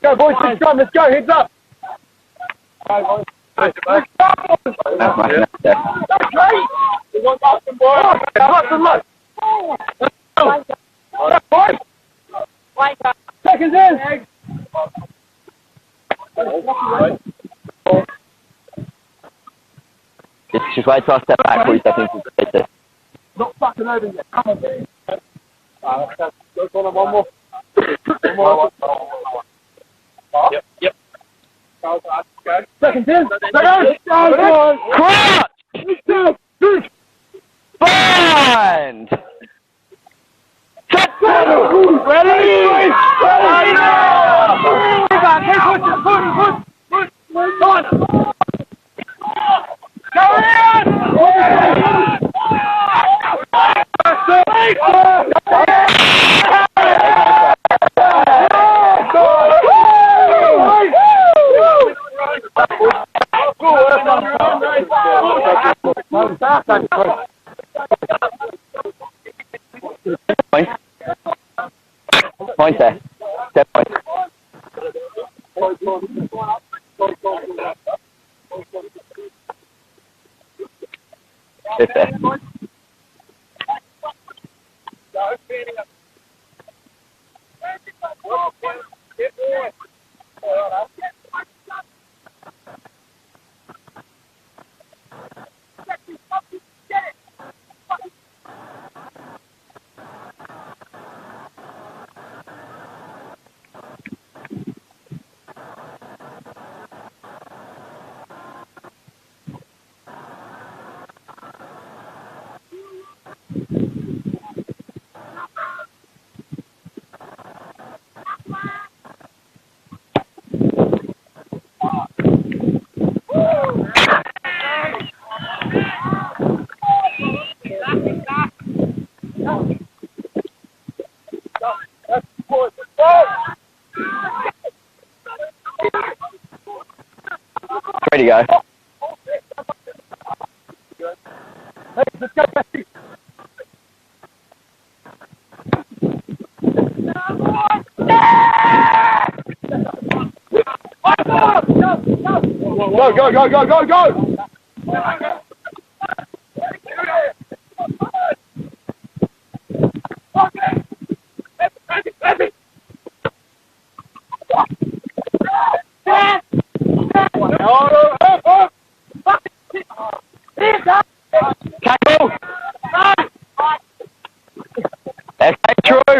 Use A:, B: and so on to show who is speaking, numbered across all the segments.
A: Go, boys, let's go, heads up. Go, boys. Let's go, boys.
B: That's my snap there.
A: That's great. We want lots and boys. Lots and lots. Let's go. Go, boys. Seconds in.
B: Just wait till I step back before you step into this.
A: Not fucking over yet. Come on, baby. Go on one more. One more. Yep. Go. Seconds in. Seconds. Go.
B: Crouch! Bind! Set!
A: Ready? Go in!
B: Point there. Step point. Sit there. Ready to go.
A: Hey, let's go, Bessie. Go.
B: Tackle! NHRU!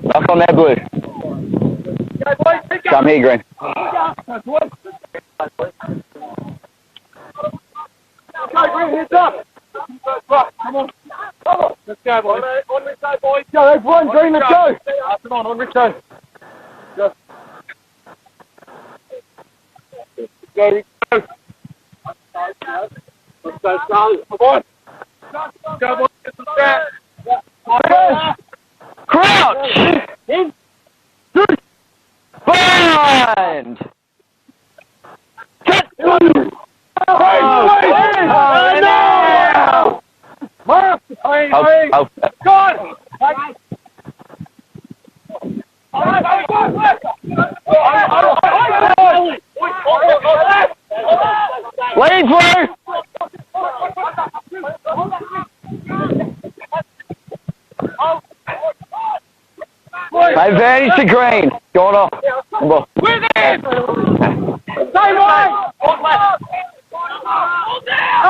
B: Back on there, blue. Come here, green.
A: Go, Green, heads up. Right, come on. Let's go, boys. On Richo, boys. Go, everyone, Green, let's go. Come on Richo. Go. Go. Let's go, Charlie. Come on. Go, boys. Get some stats.
B: Crouch!
A: In.
B: Bind! Set! Lead through! Advantage to green. Going off.
A: With it! Stay right!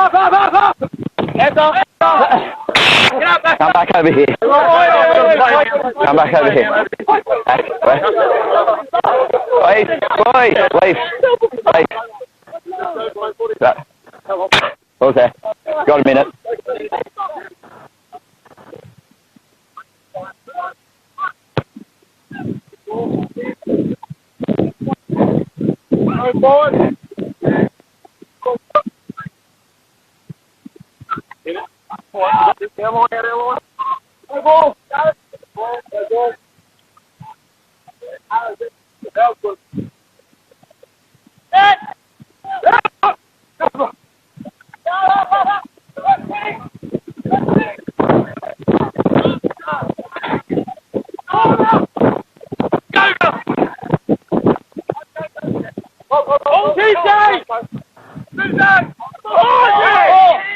A: Up! Heads up!
B: Come back over here. Come back over here. Wait. Okay. Got a minute.
A: Go forward. Come on, everyone. Go ball. Go ball.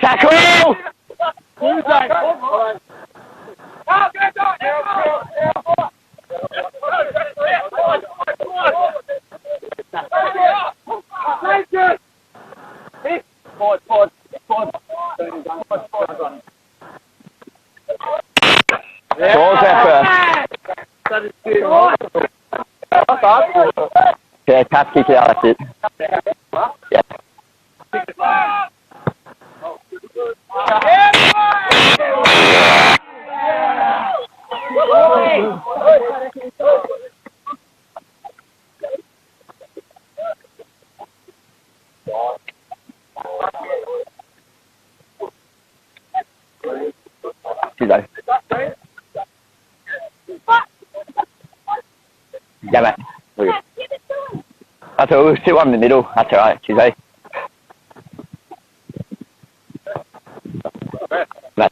B: Tackle! Goal effort. Okay, pass kick it out, that's it. Yeah. Tuesday. Yeah, mate. That's all. We'll sit one in the middle. That's all right. Tuesday. Mate.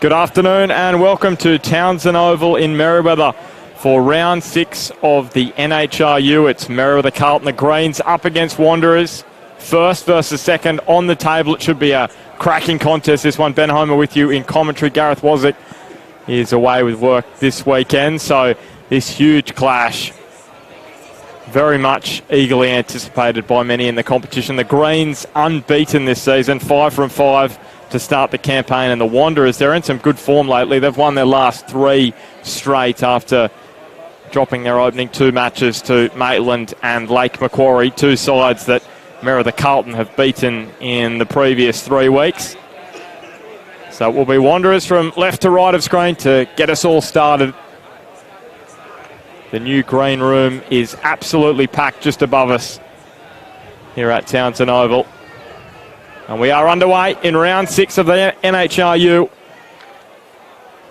C: Good afternoon and welcome to Townsend Oval in Merewether for round 6 of the NHRU. It's Merewether Carlton, the Greens up against Wanderers. First versus second on the table. It should be a cracking contest, this one. Ben Homer with you in commentary. Gareth Wozick is away with work this weekend, so this huge clash very much eagerly anticipated by many in the competition. The Greens unbeaten this season, 5 from 5 to start the campaign, and the Wanderers, they're in some good form lately. They've won their last 3 straight after dropping their opening 2 matches to Maitland and Lake Macquarie, 2 sides that Merewether Carlton have beaten in the previous 3 weeks. So it will be Wanderers from left to right of screen to get us all started. The new green room is absolutely packed just above us here at Townsend Oval. And we are underway in round 6 of the NHRU.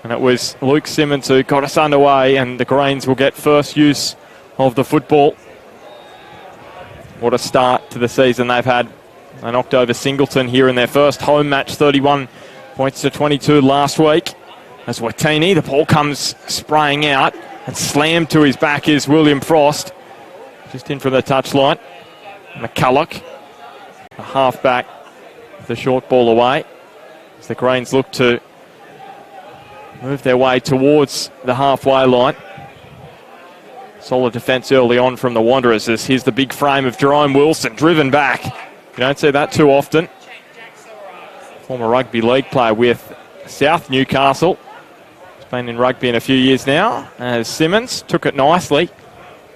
C: And it was Luke Simmons who got us underway, and the Greens will get first use of the football. What a start to the season they've had. They knocked over Singleton here in their first home match, 31 points to 22 last week. As Watini, the ball comes spraying out, and slammed to his back is William Frost. Just in from the touchline. McCulloch, a half-back, the short ball away. As the Greens look to move their way towards the halfway line. Solid defence early on from the Wanderers, as here's the big frame of Jerome Wilson, driven back. You don't see that too often. Former rugby league player with South Newcastle. He's been in rugby in a few years now, as Simmons took it nicely.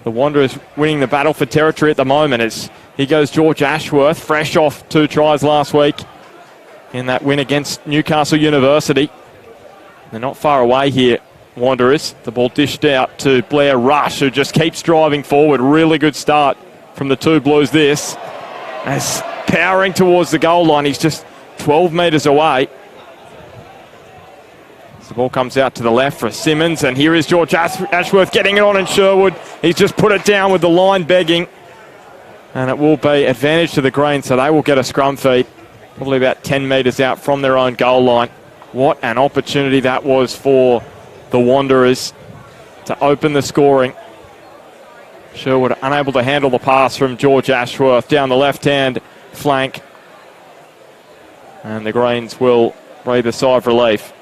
C: The Wanderers winning the battle for territory at the moment, as he goes George Ashworth, fresh off 2 tries last week in that win against Newcastle University. They're not far away here, Wanderers. The ball dished out to Blair Rush, who just keeps driving forward. Really good start from the 2 Blues this. As powering towards the goal line, he's just 12 metres away. The ball comes out to the left for Simmons, and here is George Ashworth getting it on in Sherwood. He's just put it down with the line begging. And it will be advantage to the Greens, so they will get a scrum feed, probably about 10 metres out from their own goal line. What an opportunity that was for the Wanderers to open the scoring. Sherwood unable to handle the pass from George Ashworth down the left-hand flank. And the Greens will breathe a sigh of relief.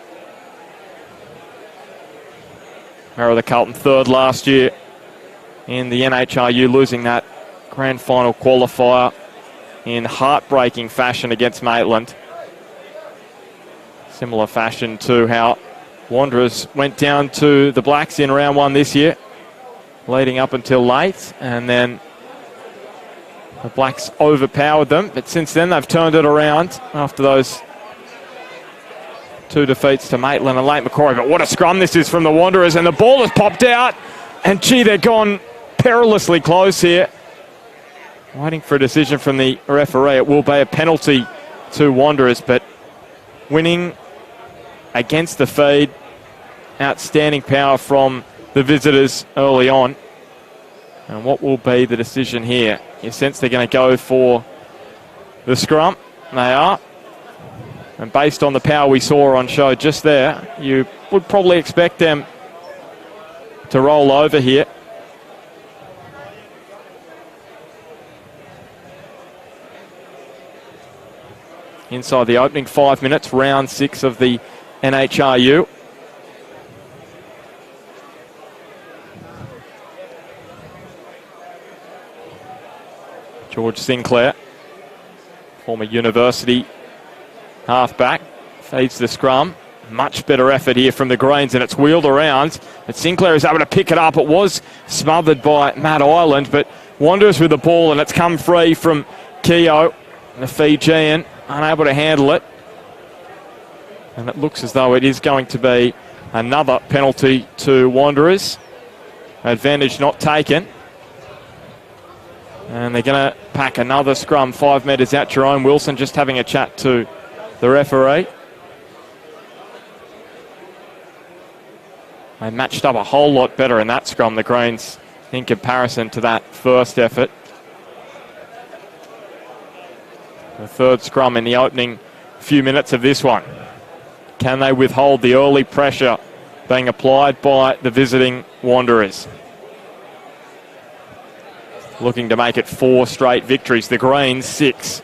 C: Merewether Carlton 3rd last year in the NHRU, losing that grand final qualifier in heartbreaking fashion against Maitland. Similar fashion to how Wanderers went down to the Blacks in round 1 this year, leading up until late, and then the Blacks overpowered them. But since then they've turned it around after those 2 defeats to Maitland and Lake Macquarie. But what a scrum this is from the Wanderers, and the ball has popped out, and gee, they're gone perilously close here. Waiting for a decision from the referee. It will be a penalty to Wanderers, but winning against the feed. Outstanding power from the visitors early on. And what will be the decision here? You sense they're going to go for the scrum. They are. And based on the power we saw on show just there, you would probably expect them to roll over here. Inside the opening 5 minutes, round 6 of the NHRU. George Sinclair, former university halfback, feeds the scrum. Much better effort here from the Greens, and it's wheeled around. But Sinclair is able to pick it up. It was smothered by Matt Ireland, but Wanderers with the ball, and it's come free from Keogh, the Fijian, unable to handle it. And it looks as though it is going to be another penalty to Wanderers. Advantage not taken. And they're going to pack another scrum 5 metres out. Jerome Wilson just having a chat to the referee. They matched up a whole lot better in that scrum, the Greens, in comparison to that first effort. The 3rd scrum in the opening few minutes of this one. can they withhold the early pressure being applied by the visiting Wanderers? Looking to make it 4 straight victories. The Greens, 6.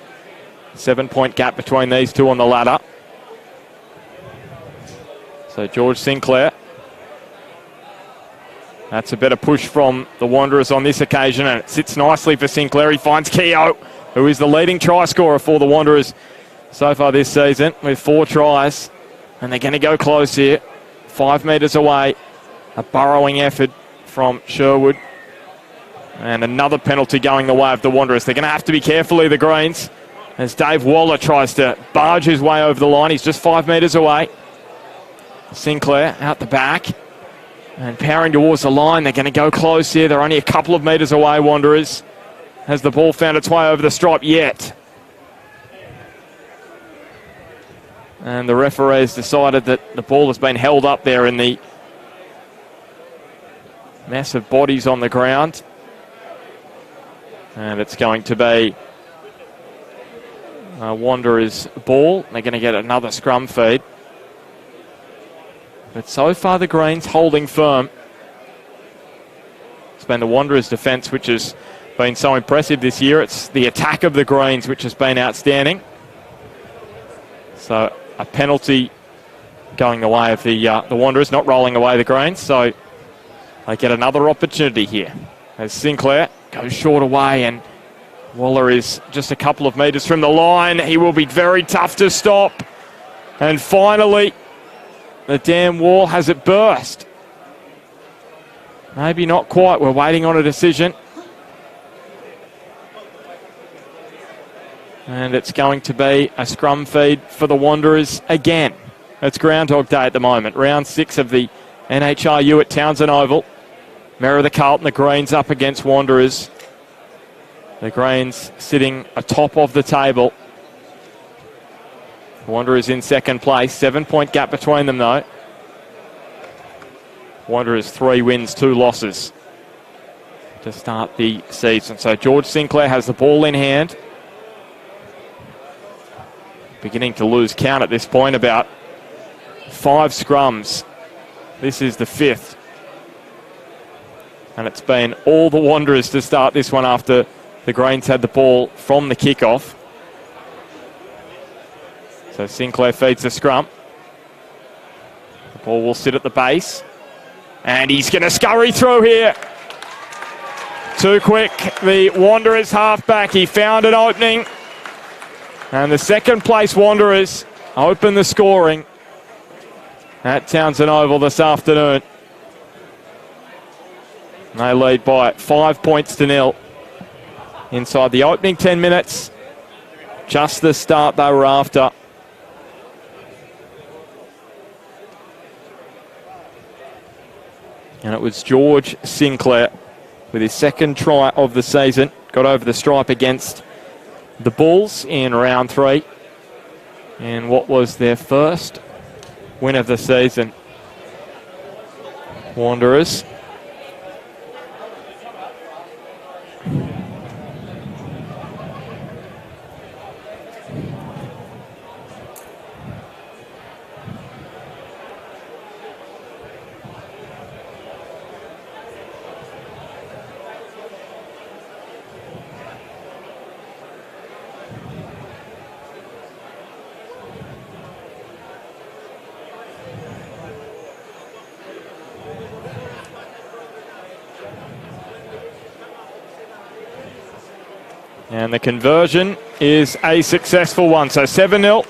C: 7-point gap between these two on the ladder. So George Sinclair. That's a better push from the Wanderers on this occasion, and it sits nicely for Sinclair. He finds Keogh, who is the leading try scorer for the Wanderers so far this season, with 4 tries. And they're going to go close here. 5 metres away. A burrowing effort from Sherwood. And another penalty going the way of the Wanderers. They're going to have to be careful here, the Greens, as Dave Waller tries to barge his way over the line. He's just 5 metres away. Sinclair out the back and powering towards the line. They're going to go close here. They're only a couple of metres away, Wanderers. Has the ball found its way over the stripe yet? And the referee has decided that the ball has been held up there in the massive bodies on the ground. And it's going to be a Wanderers ball. They're going to get another scrum feed. But so far the Greens holding firm. It's been the Wanderers' defence which has been so impressive this year. It's the attack of the Greens which has been outstanding. So a penalty going the way of the Wanderers, not rolling away the Greens. So they get another opportunity here as Sinclair goes short away, and Waller is just a couple of metres from the line. He will be very tough to stop. And finally, the dam wall, has it burst? Maybe not quite. We're waiting on a decision. And it's going to be a scrum feed for the Wanderers again. It's Groundhog Day at the moment. Round 6 of the NHRU at Townsend Oval. Merewether, Carlton, the Greens up against Wanderers. The Greens sitting atop of the table. Wanderers in second place. 7-point gap between them, though. Wanderers 3 wins, 2 losses to start the season. So George Sinclair has the ball in hand. Beginning to lose count at this point. About 5 scrums. This is the 5th. And it's been all the Wanderers to start this one after the Greens had the ball from the kickoff. So Sinclair feeds the scrum. The ball will sit at the base. And he's going to scurry through here. Too quick, the Wanderers halfback. He found an opening. And the second place Wanderers open the scoring at Townsend Oval this afternoon. They lead by 5 points to 0 inside the opening 10 minutes. Just the start they were after. And it was George Sinclair with his second try of the season. Got over the stripe against the Bulls in round 3. And what was their first win of the season. Wanderers. And the conversion is a successful one. So 7-0.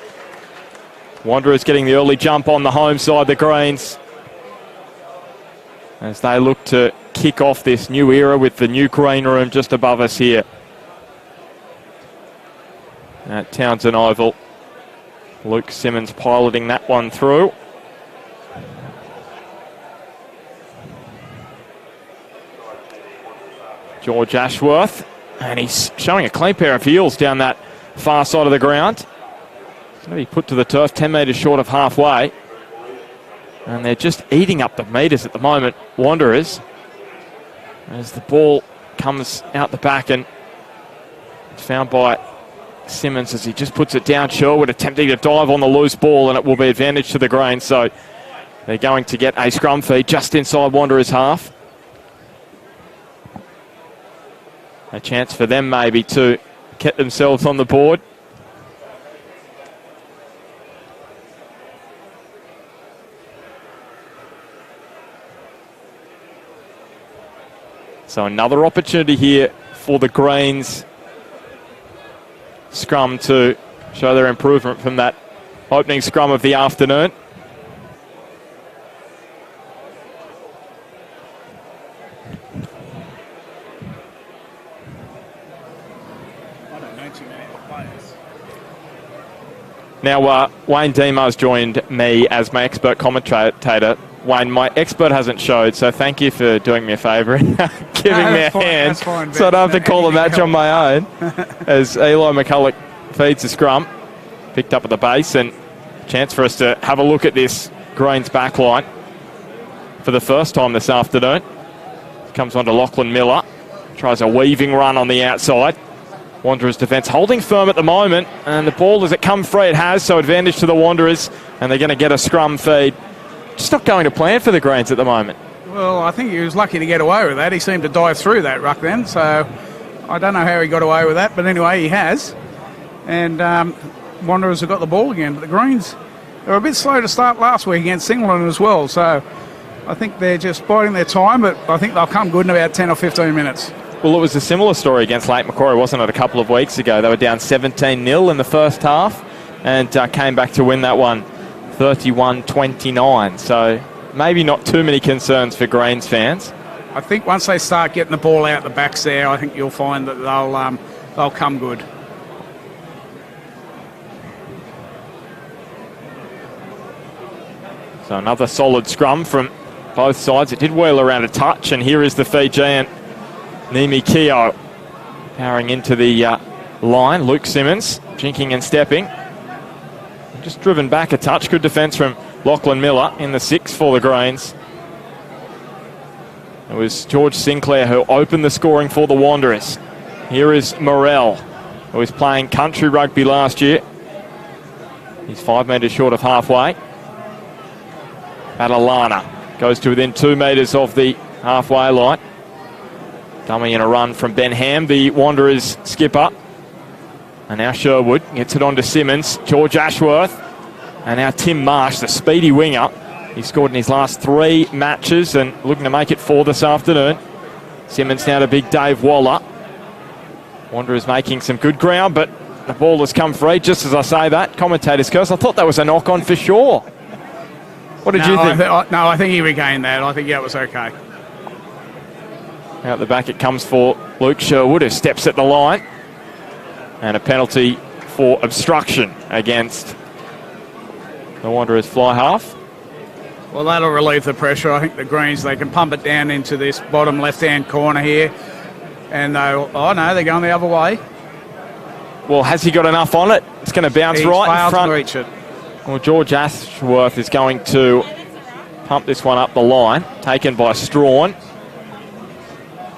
C: Wanderers getting the early jump on the home side, the Greens, as they look to kick off this new era with the new green room just above us here at Townsend Oval. Luke Simmons piloting that one through. George Ashworth. And he's showing a clean pair of heels down that far side of the ground. He's going to be put to the turf 10 metres short of halfway. And they're just eating up the metres at the moment, Wanderers, as the ball comes out the back and it's found by Simmons as he just puts it down. Sherwood attempting to dive on the loose ball, and it will be advantage to the Greens. So they're going to get a scrum feed just inside Wanderers half. A chance for them maybe to get themselves on the board. So another opportunity here for the Greens scrum to show their improvement from that opening scrum of the afternoon. Now, Wayne Demo's joined me as my expert commentator. Wayne, my expert hasn't showed, so thank you for doing me a favour and giving me a hand, so I don't have to call the match on my own. As Eli McCulloch feeds the scrum, picked up at the base, and chance for us to have a look at this Greens backline for the first time this afternoon. Comes on to Lachlan Miller, tries a weaving run on the outside. Wanderers defence holding firm at the moment, and the ball, does it come free? It has, so advantage to the Wanderers, and they're going to get a scrum feed. Just not going to plan for the Greens at the moment.
D: Well, I think he was lucky to get away with that. He seemed to dive through that ruck then, so I don't know how he got away with that, but anyway, he has. And Wanderers have got the ball again, but the Greens, they were a bit slow to start last week against Singleton as well, so I think they're just biding their time, but I think they'll come good in about 10 or 15 minutes.
C: Well, it was a similar story against Lake Macquarie, wasn't it, a couple of weeks ago? They were down 17-0 in the first half and came back to win that one 31-29. So maybe not too many concerns for Greens fans.
D: I think once they start getting the ball out the backs there, I think you'll find that they'll come good.
C: So another solid scrum from both sides. It did wheel around a touch, and here is the Fijian Nimi Keogh powering into the line. Luke Simmons jinking and stepping. Just driven back a touch. Good defence from Lachlan Miller in the 6 for the Greens. It was George Sinclair who opened the scoring for the Wanderers. Here is Morell, who was playing country rugby last year. He's 5 metres short of halfway. Atalana goes to within 2 metres of the halfway line. Dummy in a run from Ben Ham, the Wanderers skipper. And now Sherwood gets it on to Simmons. George Ashworth. And now Tim Marsh, the speedy winger. He scored in his last 3 matches and looking to make it 4 this afternoon. Simmons now to big Dave Waller. Wanderers making some good ground, but the ball has come free. Just as I say that, commentator's curse. I thought that was a knock-on for sure. What did you think?
D: I think he regained that. I think that was okay.
C: Out the back it comes for Luke Sherwood, who steps at the line. And a penalty for obstruction against the Wanderers fly half.
D: Well, that'll relieve the pressure. I think the Greens, they can pump it down into this bottom left-hand corner here. And they're going the other way.
C: Well, has he got enough on it? It's going to bounce right in front.
D: To reach it.
C: Well, George Ashworth is going to pump this one up the line. Taken by Strawn.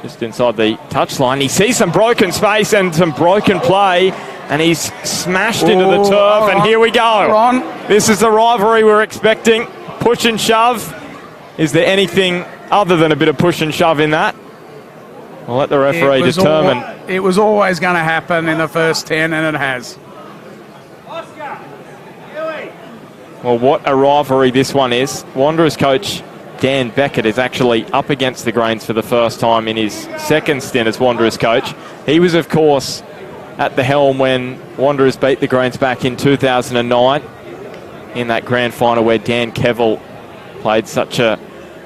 C: Just inside the touchline. He sees some broken space and some broken play. And he's smashed into the turf. And here we go. This is the rivalry we're expecting. Push and shove. Is there anything other than a bit of push and shove in that? We'll let the referee determine.
D: It was always going to happen in the first 10, and it has.
C: Well, what a rivalry this one is. Wanderers coach Dan Beckett is actually up against the Greens for the first time in his second stint as Wanderers coach. He was, of course, at the helm when Wanderers beat the Greens back in 2009 in that grand final where Dan Kevill played such a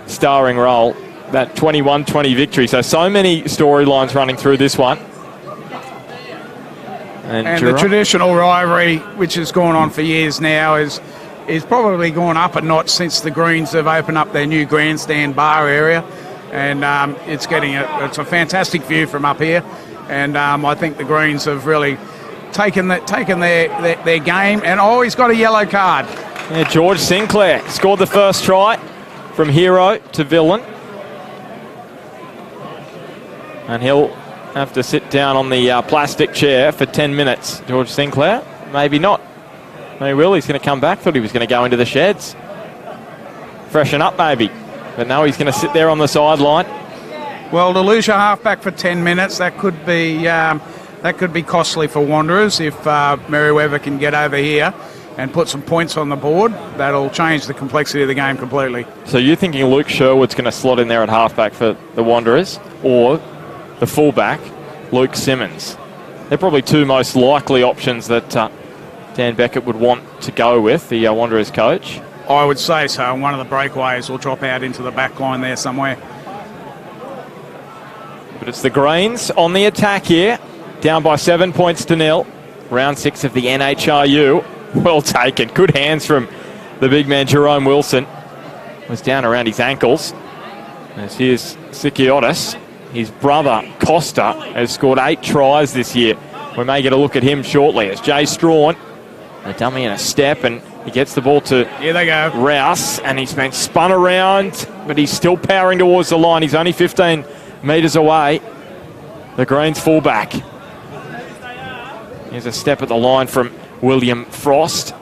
C: starring role. That 21-20 victory. So many storylines running through this one. And
D: the traditional rivalry, which has gone on for years now, is probably gone up a notch since the Greens have opened up their new grandstand bar area. And it's a fantastic view from up here. And I think the Greens have really taken their game. And he's got a yellow card.
C: Yeah, George Sinclair scored the first try from hero to villain. And he'll have to sit down on the plastic chair for 10 minutes. George Sinclair? Maybe not. Maybe will. He's going to come back. Thought he was going to go into the sheds. Freshen up, maybe. But no, he's going to sit there on the sideline.
D: Well, to lose your halfback for 10 minutes, that could be costly for Wanderers if Merewether can get over here and put some points on the board. That'll change the complexity of the game completely.
C: So you're thinking Luke Sherwood's going to slot in there at halfback for the Wanderers, or the fullback, Luke Simmons? They're probably two most likely options that Dan Beckett would want to go with, the Wanderers coach.
D: I would say so. One of the breakaways will drop out into the back line there somewhere.
C: But it's the Greens on the attack here, down by 7 points to 0. Round 6 of the NHRU. Well taken. Good hands from the big man, Jerome Wilson. Was down around his ankles. As here's Sikiotis. His brother, Costa, has scored 8 tries this year. We may get a look at him shortly. As Jay Strawn, a dummy and a step, and he gets the ball to
D: Here they go.
C: Rouse, and he's been spun around, but he's still powering towards the line. He's only 15 metres away. The Greens fullback. Here's a step at the line from William Frost,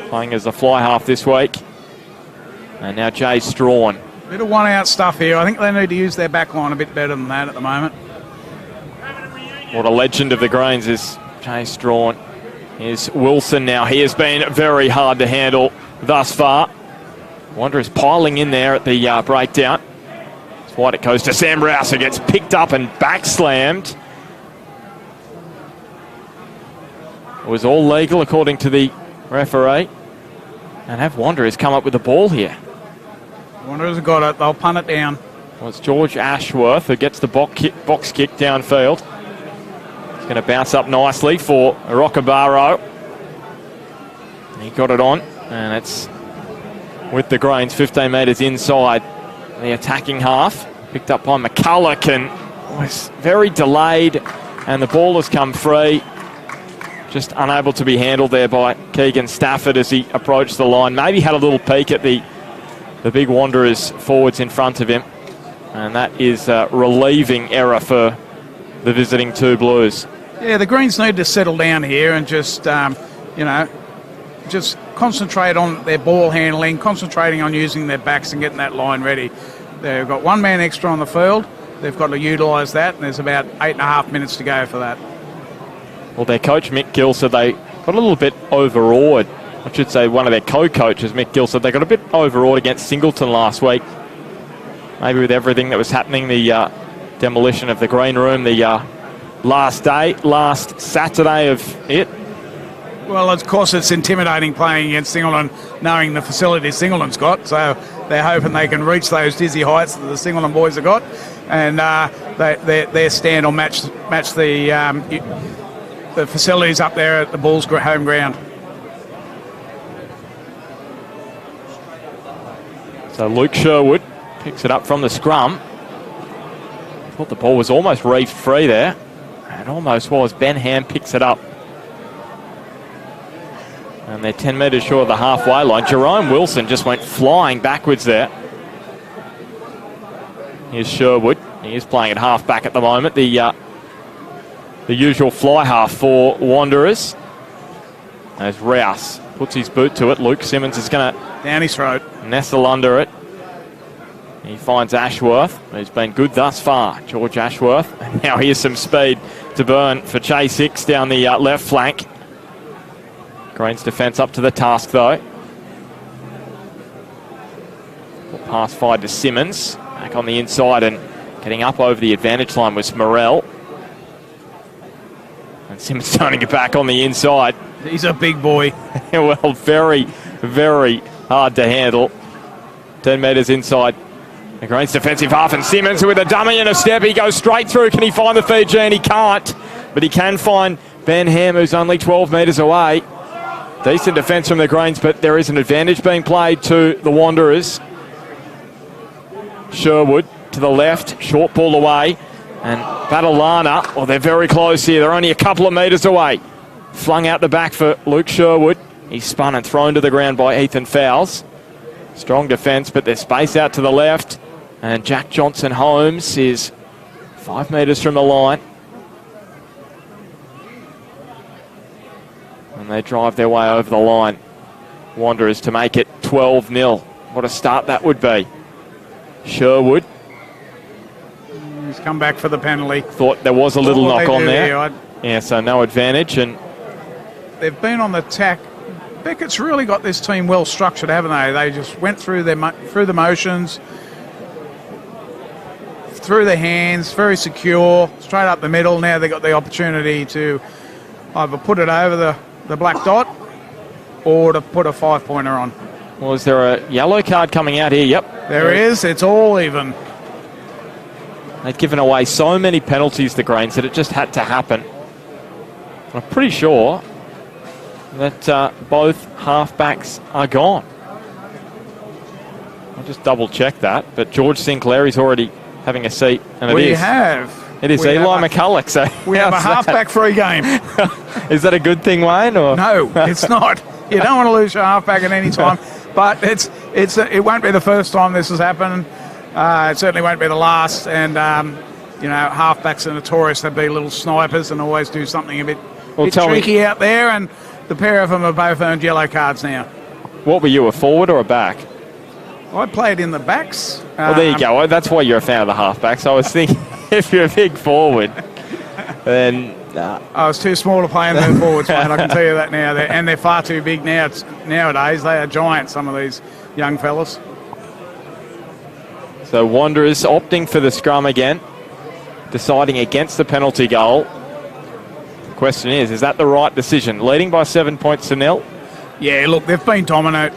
C: playing as a fly half this week. And now Jay Strawn.
D: Bit of one-out stuff here. I think they need to use their back line a bit better than that at the moment.
C: What a legend of the Greens is Jay Strawn. Here's Wilson now. He has been very hard to handle thus far. Wanderers piling in there at the breakdown. It's wide it goes to Sam Rouse, who gets picked up and back-slammed. It was all legal according to the referee. And have Wanderers come up with the ball here?
D: Wanderers have got it. They'll punt it down.
C: Well, it's George Ashworth who gets the box kick downfield. It's going to bounce up nicely for Rockabaro. He got it on, and it's with the Greens 15 metres inside the attacking half. Picked up by McCulloch and was very delayed, and the ball has come free. Just unable to be handled there by Keegan Stafford as he approached the line. Maybe had a little peek at the big Wanderers forwards in front of him. And that is a relieving error for the visiting two Blues.
D: Yeah, the Greens need to settle down here and just, just concentrate on their ball handling, concentrating on using their backs and getting that line ready. They've got one man extra on the field. They've got to utilise that, and there's about 8.5 minutes to go for that.
C: Well, their coach, Mick Gill, said they got a little bit overawed. I should say one of their co-coaches, Mick Gill, said they got a bit overawed against Singleton last week. Maybe with everything that was happening, the demolition of the green room, the last Saturday of it.
D: Well, of course, it's intimidating playing against Singleton, knowing the facilities Singleton's got. So they're hoping they can reach those dizzy heights that the Singleton boys have got, and their stand will match the facilities up there at the Bulls' home ground.
C: So Luke Sherwood picks it up from the scrum. Thought the ball was almost reefed free there. It almost was. Ben Ham picks it up. And they're 10 metres short of the halfway line. Jerome Wilson just went flying backwards there. Here's Sherwood. He is playing at half-back at the moment. The usual fly half for Wanderers. As Rouse puts his boot to it. Luke Simmons is going to
D: down his throat,
C: nestle under it. He finds Ashworth, who's been good thus far. George Ashworth. And now here's some speed to burn for Chase Hicks down the left flank. Green's defence up to the task, though. Pass fired to Simmons. Back on the inside and getting up over the advantage line was Morell. And Simmons turning it back on the inside.
D: He's a big boy.
C: Well, very, very hard to handle. 10 metres inside the Greens defensive half, and Simmons with a dummy and a step. He goes straight through. Can he find the Fijian? He can't. But he can find Ben Ham, who's only 12 metres away. Decent defence from the Greens, but there is an advantage being played to the Wanderers. Sherwood to the left, short ball away. And Batalana, well, they're very close here. They're only a couple of metres away. Flung out the back for Luke Sherwood. He's spun and thrown to the ground by Ethan Fowles. Strong defence, but there's space out to the left. And Jack Johnson Holmes is 5 metres from the line. And they drive their way over the line. Wanderers to make it 12-0. What a start that would be. Sherwood.
D: He's come back for the penalty.
C: Thought there was a little knock on there. Yeah, so no advantage. And
D: they've been on the attack. Beckett's really got this team well structured, haven't they? They just went through the motions, through the hands, very secure, straight up the middle. Now they've got the opportunity to either put it over the black dot or to put a 5-pointer on.
C: Well, is there a yellow card coming out here? Yep.
D: There is. It's all even.
C: They'd given away so many penalties, the Greens, that it just had to happen. I'm pretty sure that both halfbacks are gone. I'll just double check that. But George Sinclair is already having a seat. And
D: It is
C: Eli McCulloch. So
D: we have a halfback free game.
C: Is that a good thing, Wayne? Or?
D: No, it's not. You don't want to lose your halfback at any time. But it won't be the first time this has happened. It certainly won't be the last. And, halfbacks are notorious. They be little snipers and always do something a bit tricky out there. And the pair of them have both earned yellow cards now.
C: What were you, a forward or a back?
D: I played in the backs.
C: Well, there you go. That's why you're a fan of the halfbacks. I was thinking if you're a big forward, then...
D: I was too small to play in the forwards, mate. I can tell you that now. They're far too big nowadays. They are giants, some of these young fellas.
C: So Wanderers opting for the scrum again, deciding against the penalty goal. The question is that the right decision? Leading by 7 points to 0?
D: Yeah, look, they've been dominant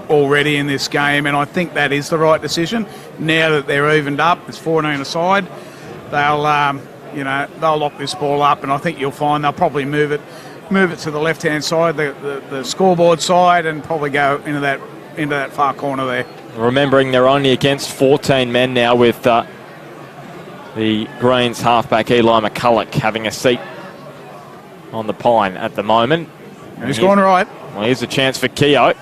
D: already in this game, and I think that is the right decision. Now that they're evened up, it's 14 aside, they'll lock this ball up, and I think you'll find they'll probably move it to the left-hand side, the scoreboard side, and probably go into that far corner there.
C: Remembering they're only against 14 men now, with the Greens halfback Eli McCulloch having a seat on the pine at the moment.
D: And he's going right.
C: Well, here's a chance for Keogh.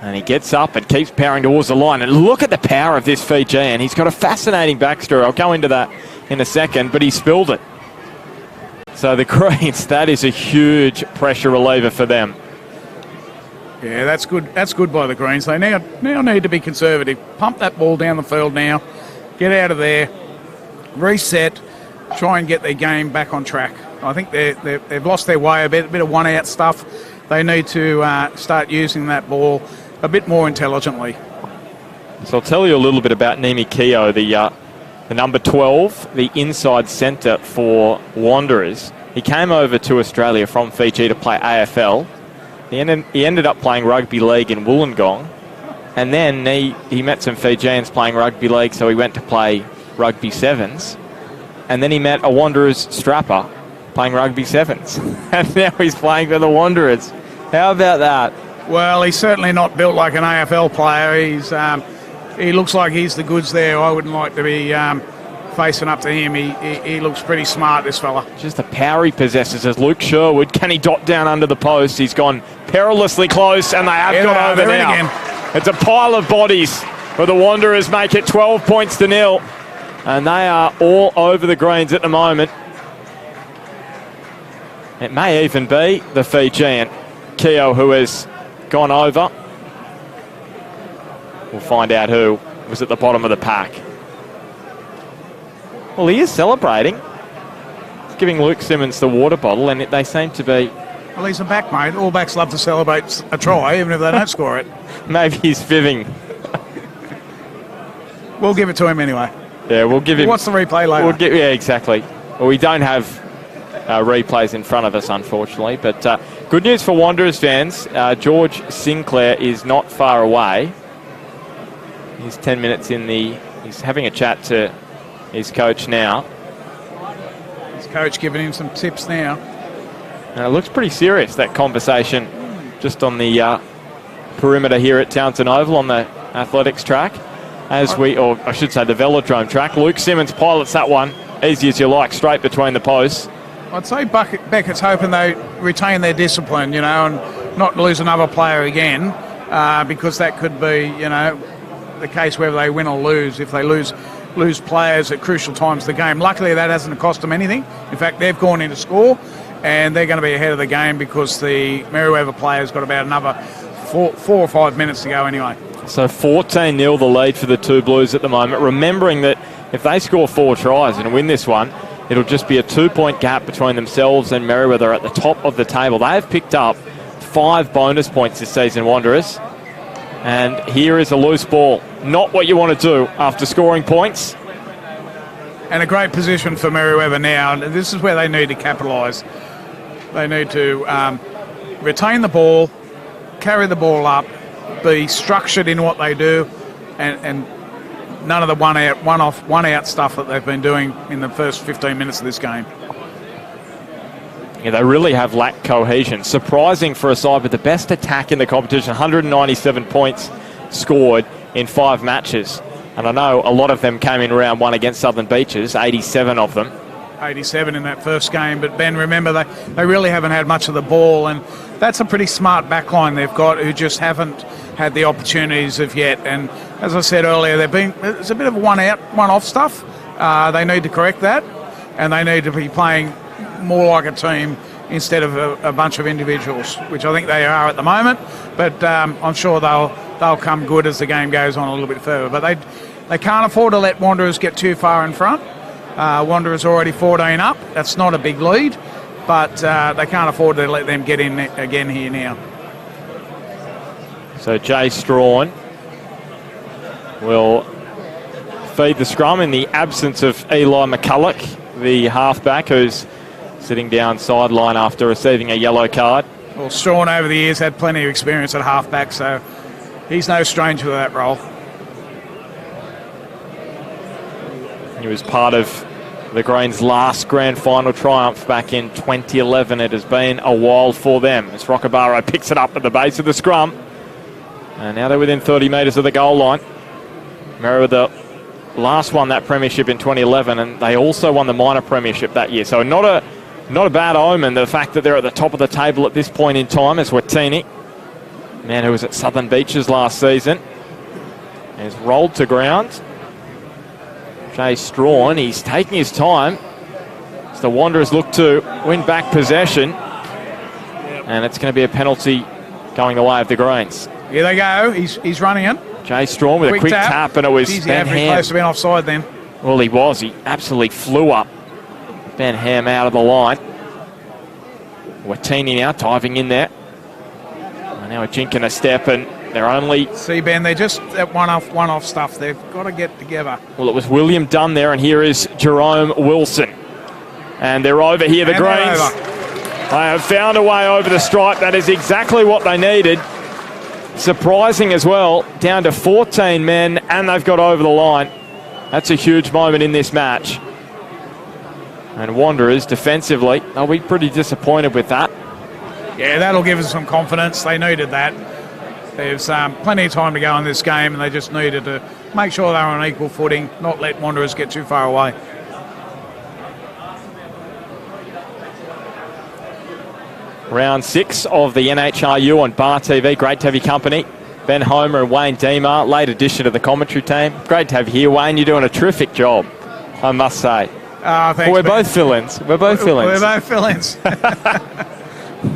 C: And he gets up and keeps powering towards the line. And look at the power of this Fijian. He's got a fascinating backstory. I'll go into that in a second, but he spilled it. So the Greens, that is a huge pressure reliever for them.
D: Yeah, that's good. That's good by the Greens. They now need to be conservative. Pump that ball down the field now. Get out of there. Reset. Try and get their game back on track. I think they've lost their way a bit of one-out stuff. They need to start using that ball a bit more intelligently.
C: So I'll tell you a little bit about Nimi Keogh, the number 12, the inside centre for Wanderers. He came over to Australia from Fiji to play AFL. He ended up playing rugby league in Wollongong, and then he met some Fijians playing rugby league, so he went to play rugby sevens, and then he met a Wanderers strapper playing rugby sevens, and now he's playing for the Wanderers. How about that?
D: Well, he's certainly not built like an AFL player. He looks like he's the goods there. I wouldn't like to be facing up to him. He looks pretty smart, this fella.
C: Just the power he possesses as Luke Sherwood. Can he dot down under the post? He's gone perilously close, and they have got over now. Again. It's a pile of bodies, but the Wanderers make it 12 points to 0, and they are all over the Greens at the moment. It may even be the Fijian, Keogh, who has gone over. We'll find out who was at the bottom of the pack. Well, he is celebrating. He's giving Luke Simmons the water bottle, and they seem to be...
D: Well, he's a back, mate. All backs love to celebrate a try, even if they don't score it.
C: Maybe he's fibbing.
D: We'll give it to him anyway.
C: Yeah, we'll give him...
D: What's the replay later?
C: Yeah, exactly. Well, we don't have replays in front of us, unfortunately. But good news for Wanderers fans. George Sinclair is not far away. He's 10 minutes in He's having a chat to his coach now.
D: His coach giving him some tips now.
C: And it looks pretty serious, that conversation, just on the perimeter here at Townsend Oval on the athletics track. Or I should say the velodrome track. Luke Simmons pilots that one, easy as you like, straight between the posts.
D: I'd say Beckett's hoping they retain their discipline, and not lose another player again, because that could be, the case whether they win or lose. If they lose lose players at crucial times of the game. Luckily, that hasn't cost them anything. In fact, they've gone in to score, and they're going to be ahead of the game because the Merewether players got about another 4 or 5 minutes to go anyway.
C: So 14-0 the lead for the two Blues at the moment. Remembering that if they score 4 tries and win this one, it'll just be a 2-point gap between themselves and Merewether at the top of the table. They have picked up 5 bonus points this season, Wanderers. And here is a loose ball. Not what you want to do after scoring points.
D: And a great position for Merewether now. This is where they need to capitalise. They need to retain the ball, carry the ball up, be structured in what they do, and none of the one out stuff that they've been doing in the first 15 minutes of this game.
C: Yeah, they really have lacked cohesion. Surprising for a side with the best attack in the competition. 197 points scored in 5 matches. And I know a lot of them came in round 1 against Southern Beaches, 87 of them.
D: 87 in that first game. But, Ben, remember, they really haven't had much of the ball. And that's a pretty smart backline they've got who just haven't had the opportunities of yet. And as I said earlier, there's a bit of one-out, one-off stuff. They need to correct that. And they need to be playing more like a team instead of a bunch of individuals, which I think they are at the moment. But I'm sure they'll come good as the game goes on a little bit further. But they can't afford to let Wanderers get too far in front. Wanderers already 14 up. That's not a big lead, but they can't afford to let them get in again here now.
C: So Jay Strawn will feed the scrum in the absence of Eli McCulloch, the halfback, who's sitting down sideline after receiving a yellow card.
D: Well, Strawn over the years had plenty of experience at halfback, so he's no stranger to that role.
C: He was part of the Greens' last grand final triumph back in 2011. It has been a while for them as Rockabaro picks it up at the base of the scrum. And now they're within 30 metres of the goal line. Merewether last won that premiership in 2011, and they also won the minor premiership that year. So not a bad omen, the fact that they're at the top of the table at this point in time, as Watini, man who was at Southern Beaches last season, is rolled to ground. Jay Strawn, he's taking his time as the Wanderers look to win back possession. And it's going to be a penalty going the way of the Greens.
D: Here they go. He's running it.
C: Jay Strawn with a quick tap, and it was Ben Ham.
D: Close to being offside then.
C: Well, he was. He absolutely flew up. Ben Ham out of the line. Watini now diving in there. And now a jink and a step, and they're only...
D: See, Ben, they're just that one-off stuff. They've got to get together.
C: Well, it was William Dunn there, and here is Jerome Wilson. And they're over here, the Greens. They have found a way over the stripe. That is exactly what they needed. Surprising as well, down to 14 men, and they've got over the line. That's a huge moment in this match. And Wanderers, defensively, they'll be pretty disappointed with that.
D: Yeah, that'll give us some confidence. They needed that. There's plenty of time to go in this game, and they just needed to make sure they were on equal footing, not let Wanderers get too far away.
C: Round 6 of the NHRU on Bar TV. Great to have your company. Ben Homer and Wayne Deemar, late addition to the commentary team. Great to have you here, Wayne. You're doing a terrific job, I must say.
D: Thanks,
C: well, we're both fill-ins. We're both
D: fill-ins.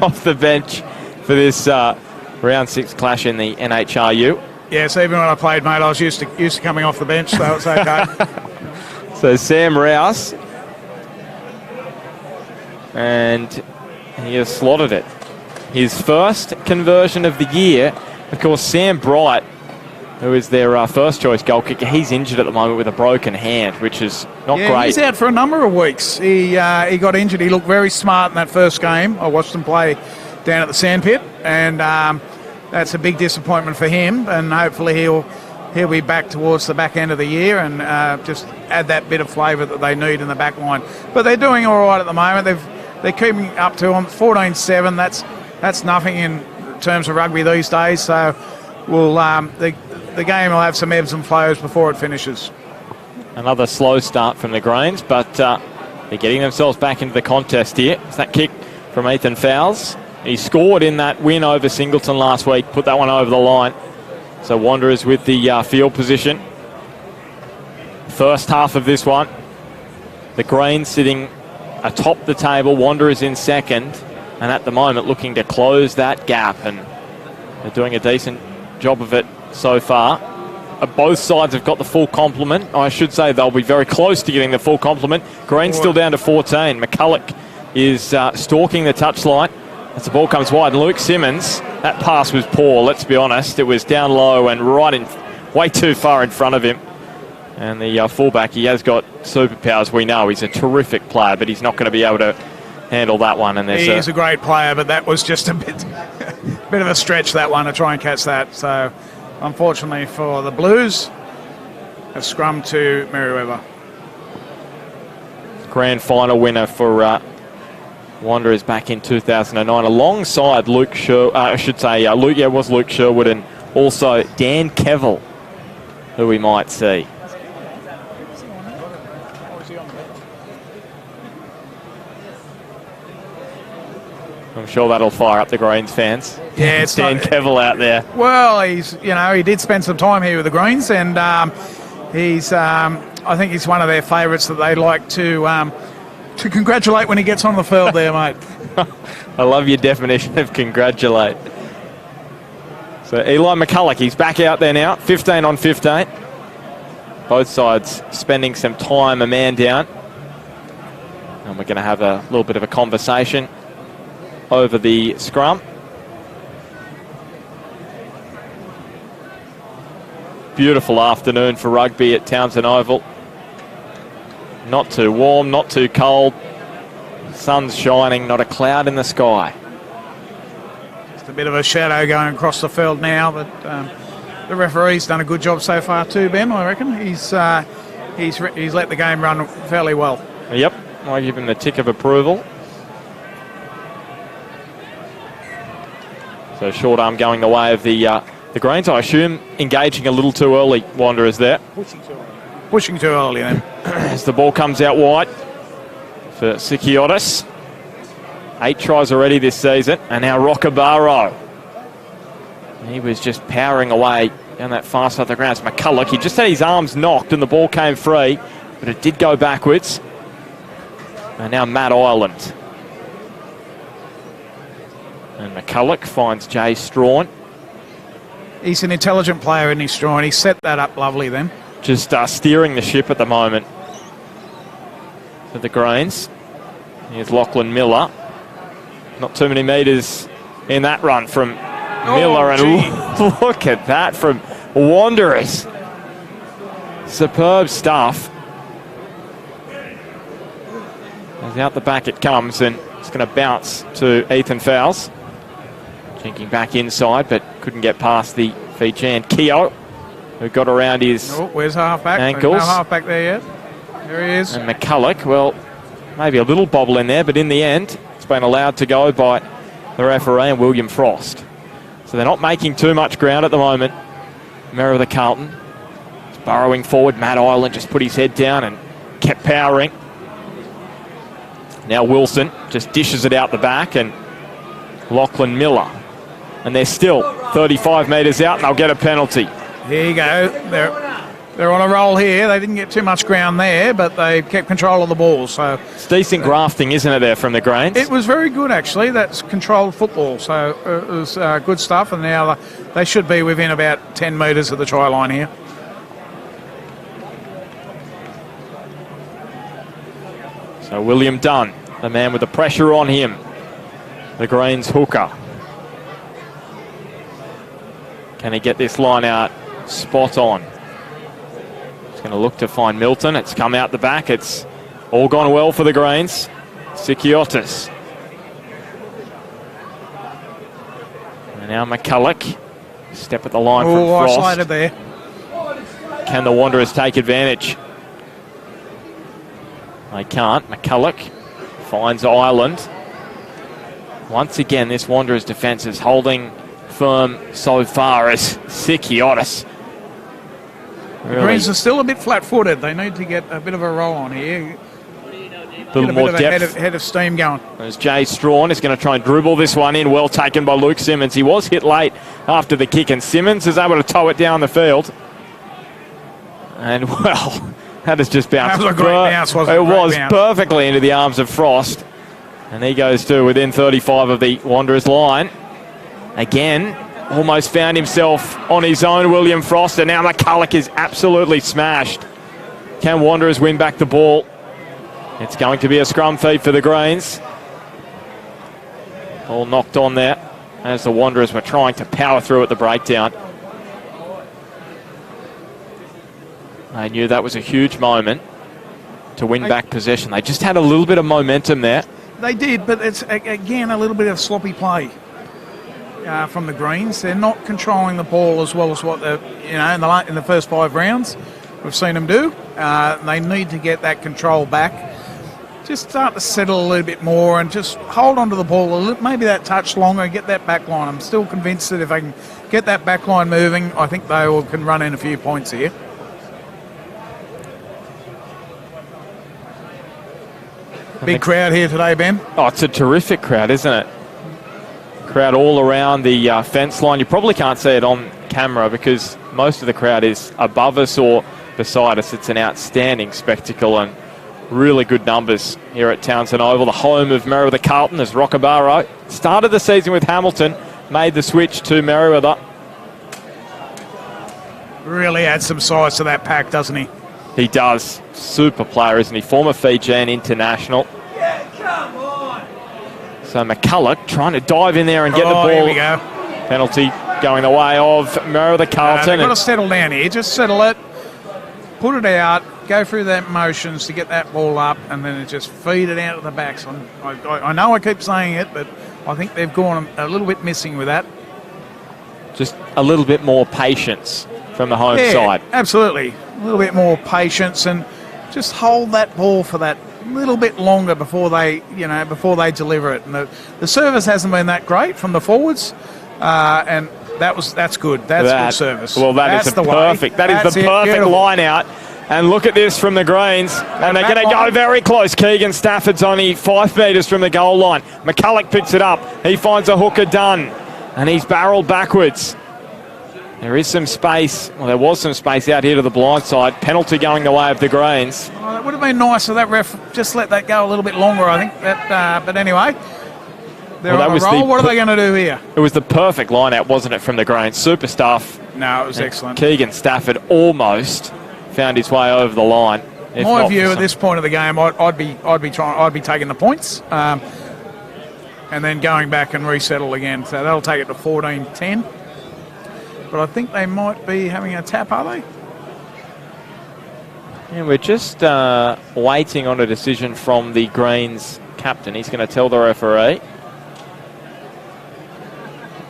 C: Off the bench for this round 6 clash in the NHRU.
D: Yes, even when I played, mate, I was used to coming off the bench, so it's okay.
C: So Sam Rouse, and he has slotted it. His first conversion of the year. Of course, Sam Bright, who is their first choice goal kicker, he's injured at the moment with a broken hand, which is not great.
D: He's out for a number of weeks. He got injured. He looked very smart in that first game. I watched him play down at the sandpit, and that's a big disappointment for him. And hopefully he'll be back towards the back end of the year and just add that bit of flavour that they need in the back line. But they're doing all right at the moment. They're keeping up to them 14-7. That's nothing in terms of rugby these days. So the game will have some ebbs and flows before it finishes.
C: Another slow start from the Greens, but they're getting themselves back into the contest here. It's that kick from Ethan Fowles. He scored in that win over Singleton last week, put that one over the line. So Wanderers with the field position. first half of this one. The Greens sitting atop the table, Wanderers in second, and at the moment looking to close that gap, and they're doing a decent job of it so far. Both sides have got the full complement. I should say they'll be very close to getting the full complement. Green's still down to 14. McCulloch is stalking the touchline as the ball comes wide. And Luke Simmons, that pass was poor, let's be honest. It was down low and way too far in front of him. And the fullback, he has got superpowers, we know. He's a terrific player, but he's not going to be able to handle that one. And
D: he is a great player, but that was just a bit of a stretch, that one, to try and catch that. So, unfortunately for the Blues, a scrum to Merewether.
C: Grand final winner for Wanderers back in 2009, alongside Luke Sherwood, Luke Sherwood, and also Dan Kevill, who we might see. I'm sure that'll fire up the Greens fans.
D: Yeah, it's
C: Dan Kevill out there.
D: Well, he did spend some time here with the Greens, and I think he's one of their favourites that they like to congratulate when he gets on the field there, mate.
C: I love your definition of congratulate. So Eli McCulloch, he's back out there now, 15 on 15. Both sides spending some time a man down. And we're going to have a little bit of a conversation over the scrum. Beautiful afternoon for rugby at Townsend Oval. Not too warm, not too cold. Sun's shining, not a cloud in the sky.
D: Just a bit of a shadow going across the field now, but the referee's done a good job so far too, Ben, I reckon. He's let the game run fairly well.
C: Yep, I give him the tick of approval. So short arm going the way of the Greens. I assume engaging a little too early, Wanderers there.
D: Pushing too early then.
C: As the ball comes out wide for Sikiotis. 8 tries already this season. And now Rockabaro. He was just powering away down that far side of the ground. It's McCulloch. He just had his arms knocked and the ball came free, but it did go backwards. And now Matt Ireland. And McCulloch finds Jay Strawn.
D: He's an intelligent player, isn't he, Strawn? He set that up lovely then.
C: Just steering the ship at the moment for the Greens. Here's Lachlan Miller. Not too many metres in that run from Miller. And look at that from Wanderers. Superb stuff. As out the back it comes, and it's going to bounce to Ethan Fowles. Jinking back inside, but couldn't get past the Fijian Keogh, who got around his
D: where's halfback?
C: ankles.
D: There's no halfback there yet. There he is.
C: And McCulloch, well, maybe a little bobble in there, but in the end, it's been allowed to go by the referee and William Frost. So they're not making too much ground at the moment. Merewether Carlton is burrowing forward. Matt Ireland just put his head down and kept powering. Now Wilson just dishes it out the back, and Lachlan Miller. And they're still 35 metres out, and they'll get a penalty.
D: Here you go. They're on a roll here. They didn't get too much ground there, but they kept control of the ball. So
C: it's decent grafting, isn't it, there from the Greens?
D: It was very good, actually. That's controlled football. So it was good stuff. And now they should be within about 10 metres of the try line here.
C: So William Dunn, the man with the pressure on him. The Greens hooker. Can he get this line out spot on? He's going to look to find Milton. It's come out the back. It's all gone well for the Greens. Sikiotis. And now McCulloch. Step at the line from Frost.
D: Isolated there.
C: Can the Wanderers take advantage? They can't. McCulloch finds Ireland. Once again, this Wanderers defence is holding firm so far as Sikiotis.
D: The Greens are still a bit flat-footed. They need to get a bit of a roll on here.
C: A little more depth.
D: Head of steam going.
C: As Jay Strawn is going to try and dribble this one in. Well taken by Luke Simmons. He was hit late after the kick, and Simmons is able to tow it down the field. And, well, That has just bounced.
D: That was a great bounce, wasn't it?
C: It
D: Great
C: was
D: bounce.
C: perfectly into the arms of Frost. And he goes to within 35 of the Wanderers line. Again, almost found himself on his own, William Frost, and now McCulloch is absolutely smashed. Can Wanderers win back the ball? It's going to be a scrum feed for the Greens. All knocked on there as the Wanderers were trying to power through at the breakdown. They knew that was a huge moment to win back possession. They just had a little bit of momentum there.
D: They did, but it's, again, a little bit of sloppy play from the Greens. They're not controlling the ball as well as what in the first 5 rounds we've seen them do. They need to get that control back. Just start to settle a little bit more and just hold on to the ball a little, maybe that touch longer, get that back line. I'm still convinced that if they can get that back line moving, I think they can run in a few points here. Big crowd here today, Ben.
C: Oh, it's a terrific crowd, isn't it? Crowd all around the fence line. You probably can't see it on camera because most of the crowd is above us or beside us. It's an outstanding spectacle and really good numbers here at Townsend Oval, the home of Merewether Carlton, as Rockabaro started the season with Hamilton, made the switch to Merewether.
D: Really adds some size to that pack, doesn't he?
C: He does. Super player, isn't he? Former Fijian international.
D: Yeah, come on.
C: So McCulloch trying to dive in there and get the ball.
D: Here we go.
C: Penalty going the way of Merewether Carlton.
D: They've got to settle down here. Just settle it, put it out, go through that motions to get that ball up, and then just feed it out of the backs. I know I keep saying it, but I think they've gone a little bit missing with that.
C: Just a little bit more patience from the home side.
D: Absolutely. A little bit more patience and just hold that ball for that little bit longer before they deliver it. And the service hasn't been that great from the forwards, and that's good. That's good service.
C: Well, that's the perfect. That is the perfect line out. And look at this from the Greens. And they're going to go very close. Keegan Stafford's only 5 metres from the goal line. McCulloch picks it up. He finds a hooker done. And he's barreled backwards. There is some space. Well, there was some space out here to the blind side. Penalty going the way of the Greens.
D: It would have been nice if that ref just let that go a little bit longer, I think. But anyway, they're on a roll. What are they going to do here?
C: It was the perfect line out, wasn't it, from the Greens? Super stuff.
D: No, it was excellent.
C: Keegan Stafford almost found his way over the line.
D: My view at this point of the game, I'd be taking the points, and then going back and resettle again. So that'll take it to 14-10. But I think they might be having a tap, are they?
C: Yeah, we're just waiting on a decision from the Greens captain. He's going to tell the referee.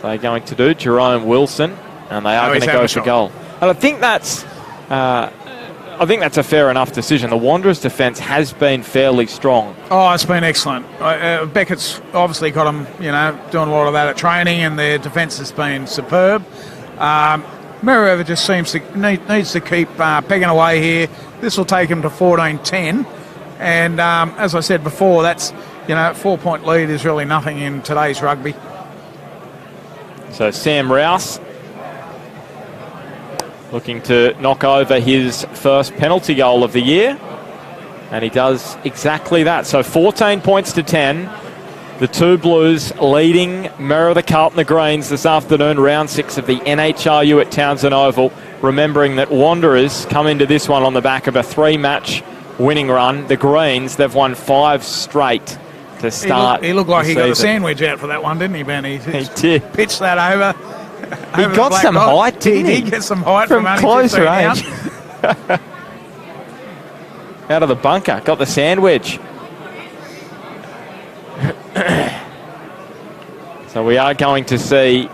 C: They're going to do Jerome Wilson, and they are going to go for goal. And I think that's a fair enough decision. The Wanderers' defence has been fairly strong.
D: Oh, it's been excellent. Beckett's obviously got them, doing a lot of that at training, and their defence has been superb. Merewether just needs to keep pegging away here. This will take him to 14-10, and as I said before, that's 4-point lead is really nothing in today's rugby.
C: So Sam Rouse looking to knock over his first penalty goal of the year, and he does exactly that. So 14 points to 10. The two Blues leading Merewether Carlton the Greens this afternoon, round 6 of the NHRU at Townsend Oval. Remembering that Wanderers come into this one on the back of a 3-match winning run. The Greens, they've won 5 straight to start.
D: He looked like he got a sandwich out for that one, didn't he, Ben? He
C: did.
D: Pitched that over.
C: He got some height, didn't he?
D: He did get some height
C: from close range. Out of the bunker, got the sandwich. So we are going to see.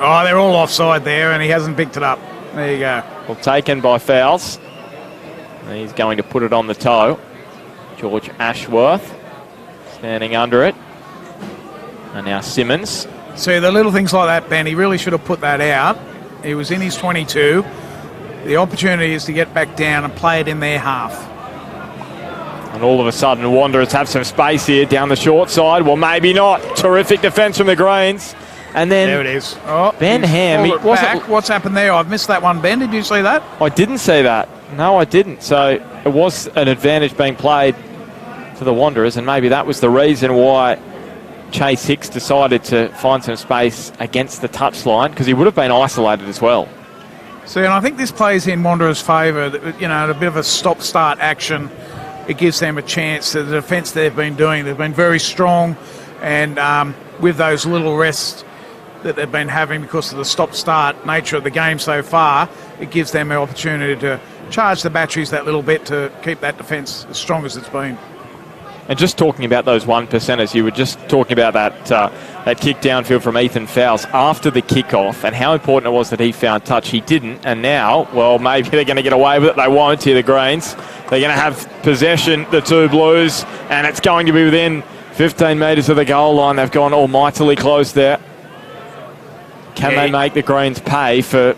D: Oh, they're all offside there, and he hasn't picked it up. There you go.
C: Well, taken by fouls. And he's going to put it on the toe. George Ashworth standing under it. And now Simmons.
D: See, the little things like that, Ben, he really should have put that out. He was in his 22. The opportunity is to get back down and play it in their half.
C: And all of a sudden, Wanderers have some space here down the short side. Well, maybe not. Terrific defence from the Greens. And then
D: there it is. Oh,
C: Ben Ham.
D: What's happened there? I've missed that one, Ben. Did you see that?
C: I didn't see that. No, I didn't. So it was an advantage being played to the Wanderers, and maybe that was the reason why Chase Hicks decided to find some space against the touchline, because he would have been isolated as well.
D: See, and I think this plays in Wanderers' favour. A bit of a stop-start action. It gives them a chance. The defence they've been doing, they've been very strong, and with those little rests that they've been having because of the stop-start nature of the game so far, it gives them an opportunity to charge the batteries that little bit to keep that defence as strong as it's been.
C: And just talking about those 1%ers, you were just talking about that kick downfield from Ethan Fowles after the kickoff and how important it was that he found touch. He didn't, and now, well, maybe they're going to get away with it. They won't here, the Greens. They're going to have possession, the two Blues, and it's going to be within 15 metres of the goal line. They've gone almightily close there. Can they make the Greens pay for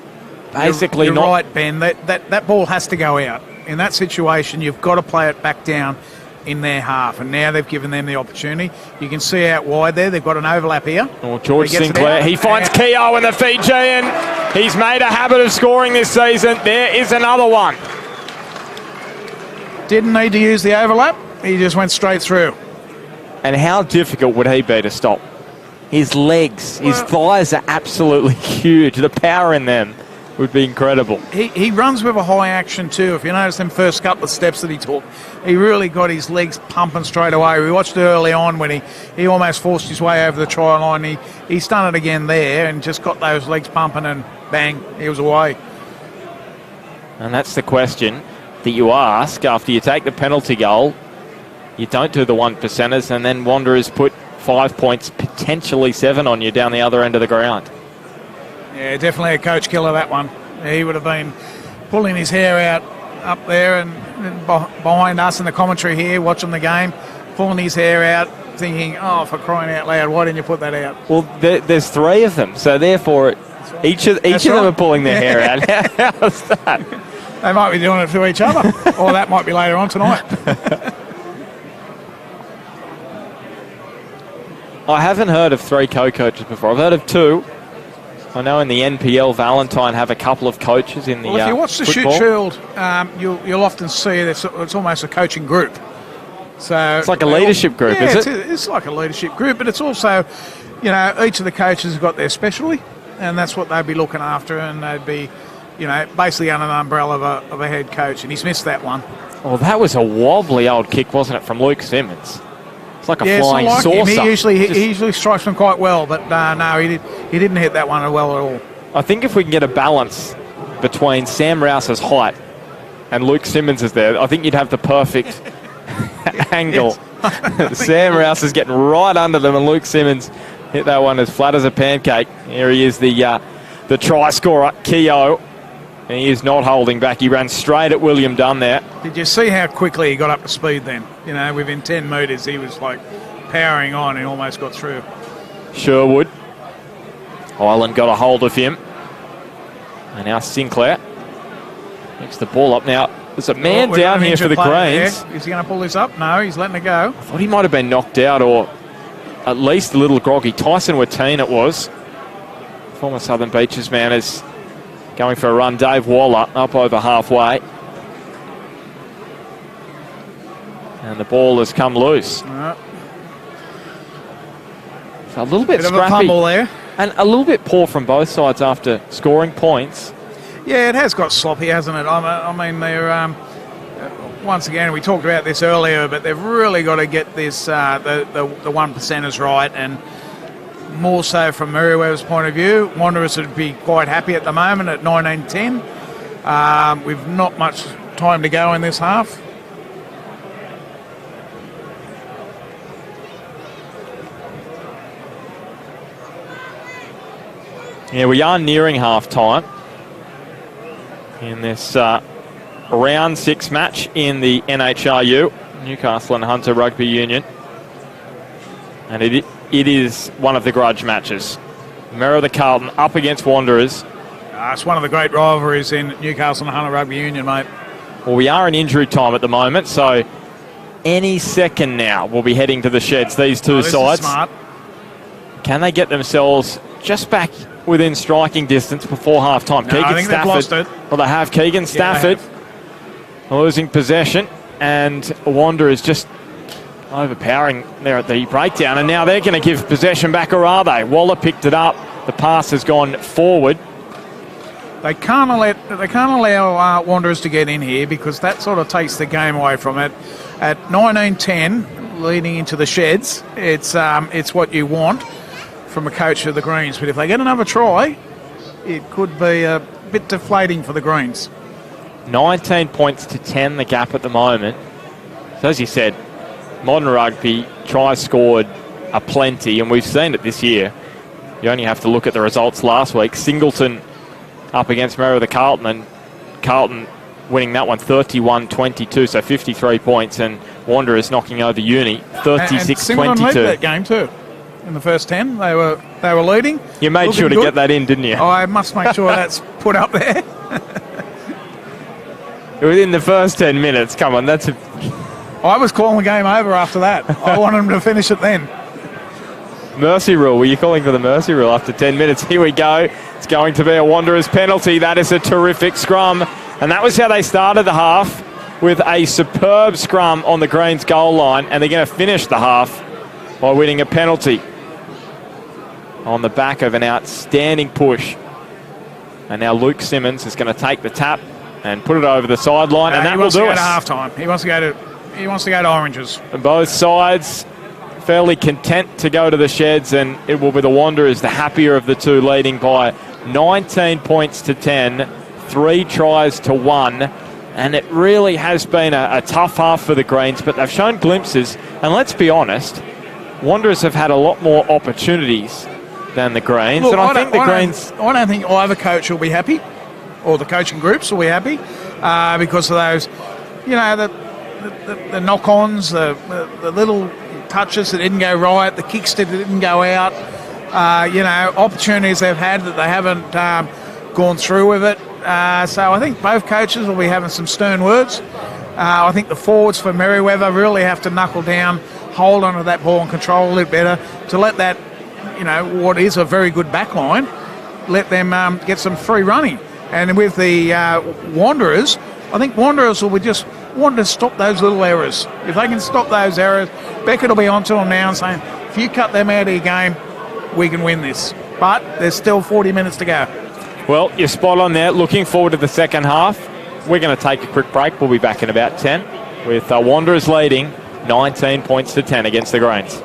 C: basically
D: you're
C: not...
D: right, Ben. That ball has to go out. In that situation, you've got to play it back down in their half, and now they've given them the opportunity. You can see out wide there, they've got an overlap here.
C: Oh, George Sinclair, he finds Keogh in the Fijian. He's made a habit of scoring this season. There is another one.
D: Didn't need to use the overlap, he just went straight through.
C: And how difficult would he be to stop? His legs, his thighs are absolutely huge. The power in them would be incredible.
D: He runs with a high action too. If you notice them first couple of steps that he took, he really got his legs pumping straight away. We watched it early on when he almost forced his way over the try line. He's done it again there and just got those legs pumping, and bang, he was away.
C: And that's the question that you ask after you take the penalty goal. You don't do the 1%ers, and then Wanderers put 5 points, potentially 7 on you down the other end of the ground.
D: Yeah, definitely a coach killer, that one. He would have been pulling his hair out up there and behind us in the commentary here, watching the game, pulling his hair out, thinking, oh, for crying out loud, why didn't you put that out?
C: Well, there's 3 of them, so therefore each of them are pulling their hair out. How's that?
D: They might be doing it to each other, or that might be later on tonight.
C: I haven't heard of 3 co-coaches before. I've heard of 2. I know in the NPL, Valentine have a couple of coaches in the
D: if you watch the
C: football.
D: Shoot Shield, you'll often see that it's almost a coaching group. So
C: it's like a leadership group, is it?
D: It's like a leadership group, but it's also, each of the coaches have got their specialty, and that's what they'd be looking after, and they'd be, basically under the umbrella of a head coach, and he's missed that one.
C: Well, that was a wobbly old kick, wasn't it, from Luke Simmons? It's like a flying saucer.
D: He usually strikes them quite well, but no, he didn't hit that one well at all.
C: I think if we can get a balance between Sam Rouse's height and Luke Simmons is there, I think you'd have the perfect angle. Sam Rouse is getting right under them, and Luke Simmons hit that one as flat as a pancake. Here he is, the try scorer, Keogh. And he is not holding back. He ran straight at William Dunn there.
D: Did you see how quickly he got up to speed then? Within 10 metres, he was like powering on and almost got through.
C: Sherwood. Highland got a hold of him. And now Sinclair picks the ball up. Now, there's a man down here for the Greens.
D: Is he going to pull this up? No, he's letting it go.
C: I thought he might have been knocked out or at least a little groggy. Tyson Watine it was. Former Southern Beaches man is going for a run. Dave Waller up over halfway. And the ball has come loose. So a little bit scrappy.
D: Of a fumble there.
C: And a little bit poor from both sides after scoring points.
D: Yeah, it has got sloppy, hasn't it? I mean, they're... once again, we talked about this earlier, but they've really got to get this the 1%ers right, and more so from Merewether's point of view. Wanderers would be quite happy at the moment at 19-10. We've not much time to go in this half.
C: Yeah, we are nearing half-time in this round 6 match in the NHRU, Newcastle and Hunter Rugby Union. And it is one of the grudge matches. Merewether Carlton up against Wanderers.
D: It's one of the great rivalries in Newcastle and Hunter Rugby Union, mate.
C: Well, we are in injury time at the moment, so any second now we'll be heading to the sheds, these two sides.
D: Is smart.
C: Can they get themselves just back within striking distance before half-time?
D: No, I think they've lost it.
C: Well, they have. Keegan Stafford losing possession, and Wanderers just overpowering there at the breakdown, and now they're going to give possession back, or are they? Waller picked it up. The pass has gone forward.
D: They can't allow Wanderers to get in here, because that sort of takes the game away from it. At 19-10, leading into the sheds, it's what you want from a coach of the Greens. But if they get another try, it could be a bit deflating for the Greens.
C: 19 points to 10, the gap at the moment. So as you said, modern rugby, tries scored are plenty, and we've seen it this year. You only have to look at the results last week. Singleton up against Merewether Carlton, and Carlton winning that one 31-22, so 53 points, and Wanderers knocking over Uni 36-22.
D: Singleton led that game too. In the first 10, they were leading.
C: You made sure to get that in, didn't you?
D: Oh, I must make sure that's put up there.
C: Within the first 10 minutes, come on, that's
D: I was calling the game over after that. I wanted them to finish it then.
C: Mercy rule. Were you calling for the mercy rule after 10 minutes? Here we go. It's going to be a Wanderers penalty. That is a terrific scrum. And that was how they started the half, with a superb scrum on the Greens goal line. And they're going to finish the half by winning a penalty on the back of an outstanding push. And now Luke Simmons is going to take the tap and put it over the sideline, and that will do it.
D: He wants to go to halftime. He wants to go to Oranges.
C: And both sides fairly content to go to the sheds, and it will be the Wanderers, the happier of the two, leading by 19 points to 10, 3 tries to 1. And it really has been a tough half for the Greens, but they've shown glimpses. And let's be honest, Wanderers have had a lot more opportunities than the Greens.
D: Look,
C: and I think the Greens...
D: I don't think either coach will be happy, or the coaching groups will be happy, because of those, the knock-ons, the little touches that didn't go right, the kicks that didn't go out, opportunities they've had that they haven't gone through with it. So I think both coaches will be having some stern words. I think the forwards for Merewether really have to knuckle down, hold onto that ball and control a little better to let that, what is a very good back line, let them get some free running. And with the Wanderers, I think Wanderers will just want to stop those little errors. If they can stop those errors, Beckett will be onto them now and saying, if you cut them out of your game, we can win this. But there's still 40 minutes to go.
C: Well, you're spot on there. Looking forward to the second half. We're going to take a quick break. We'll be back in about 10 with Wanderers leading 19 points to 10 against the Greens.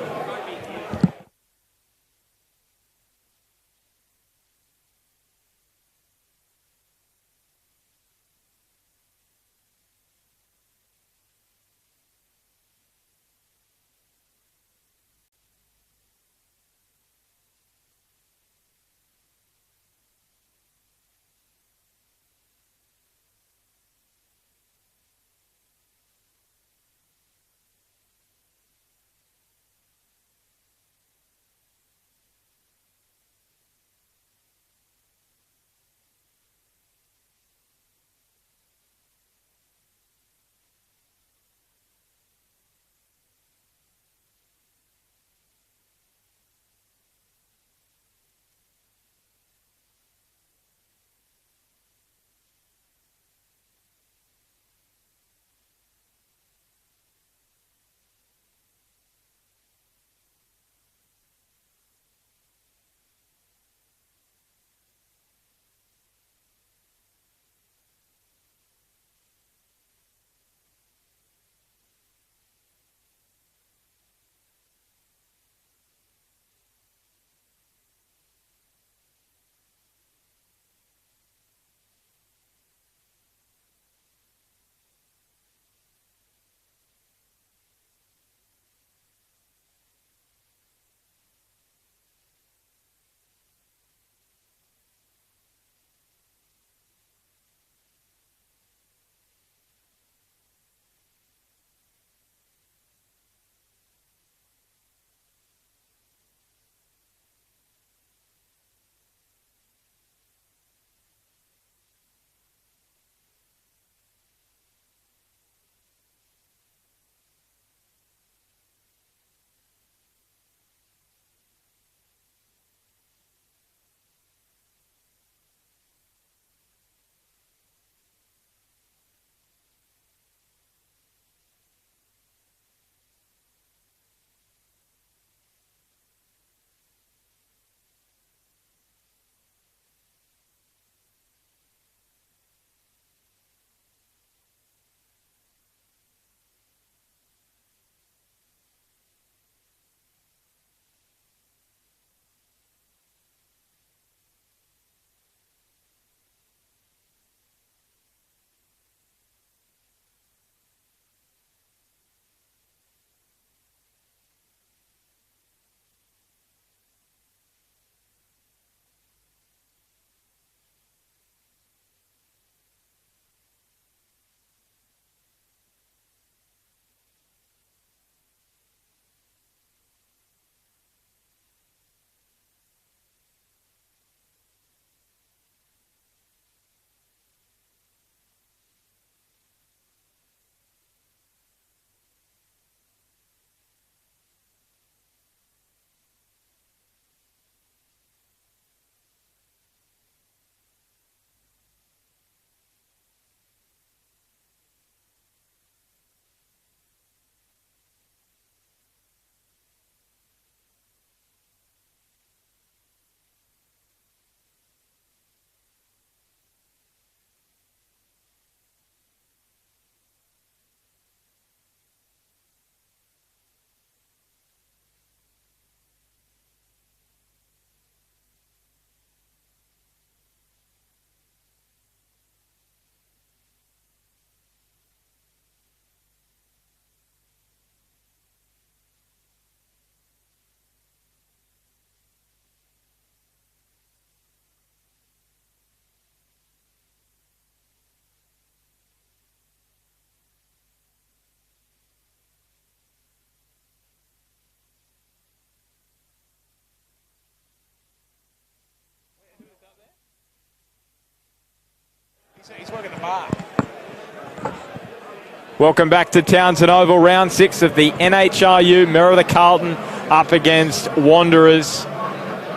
C: Welcome back to Townsend Oval, round 6 of the NHRU. Merewether Carlton up against Wanderers.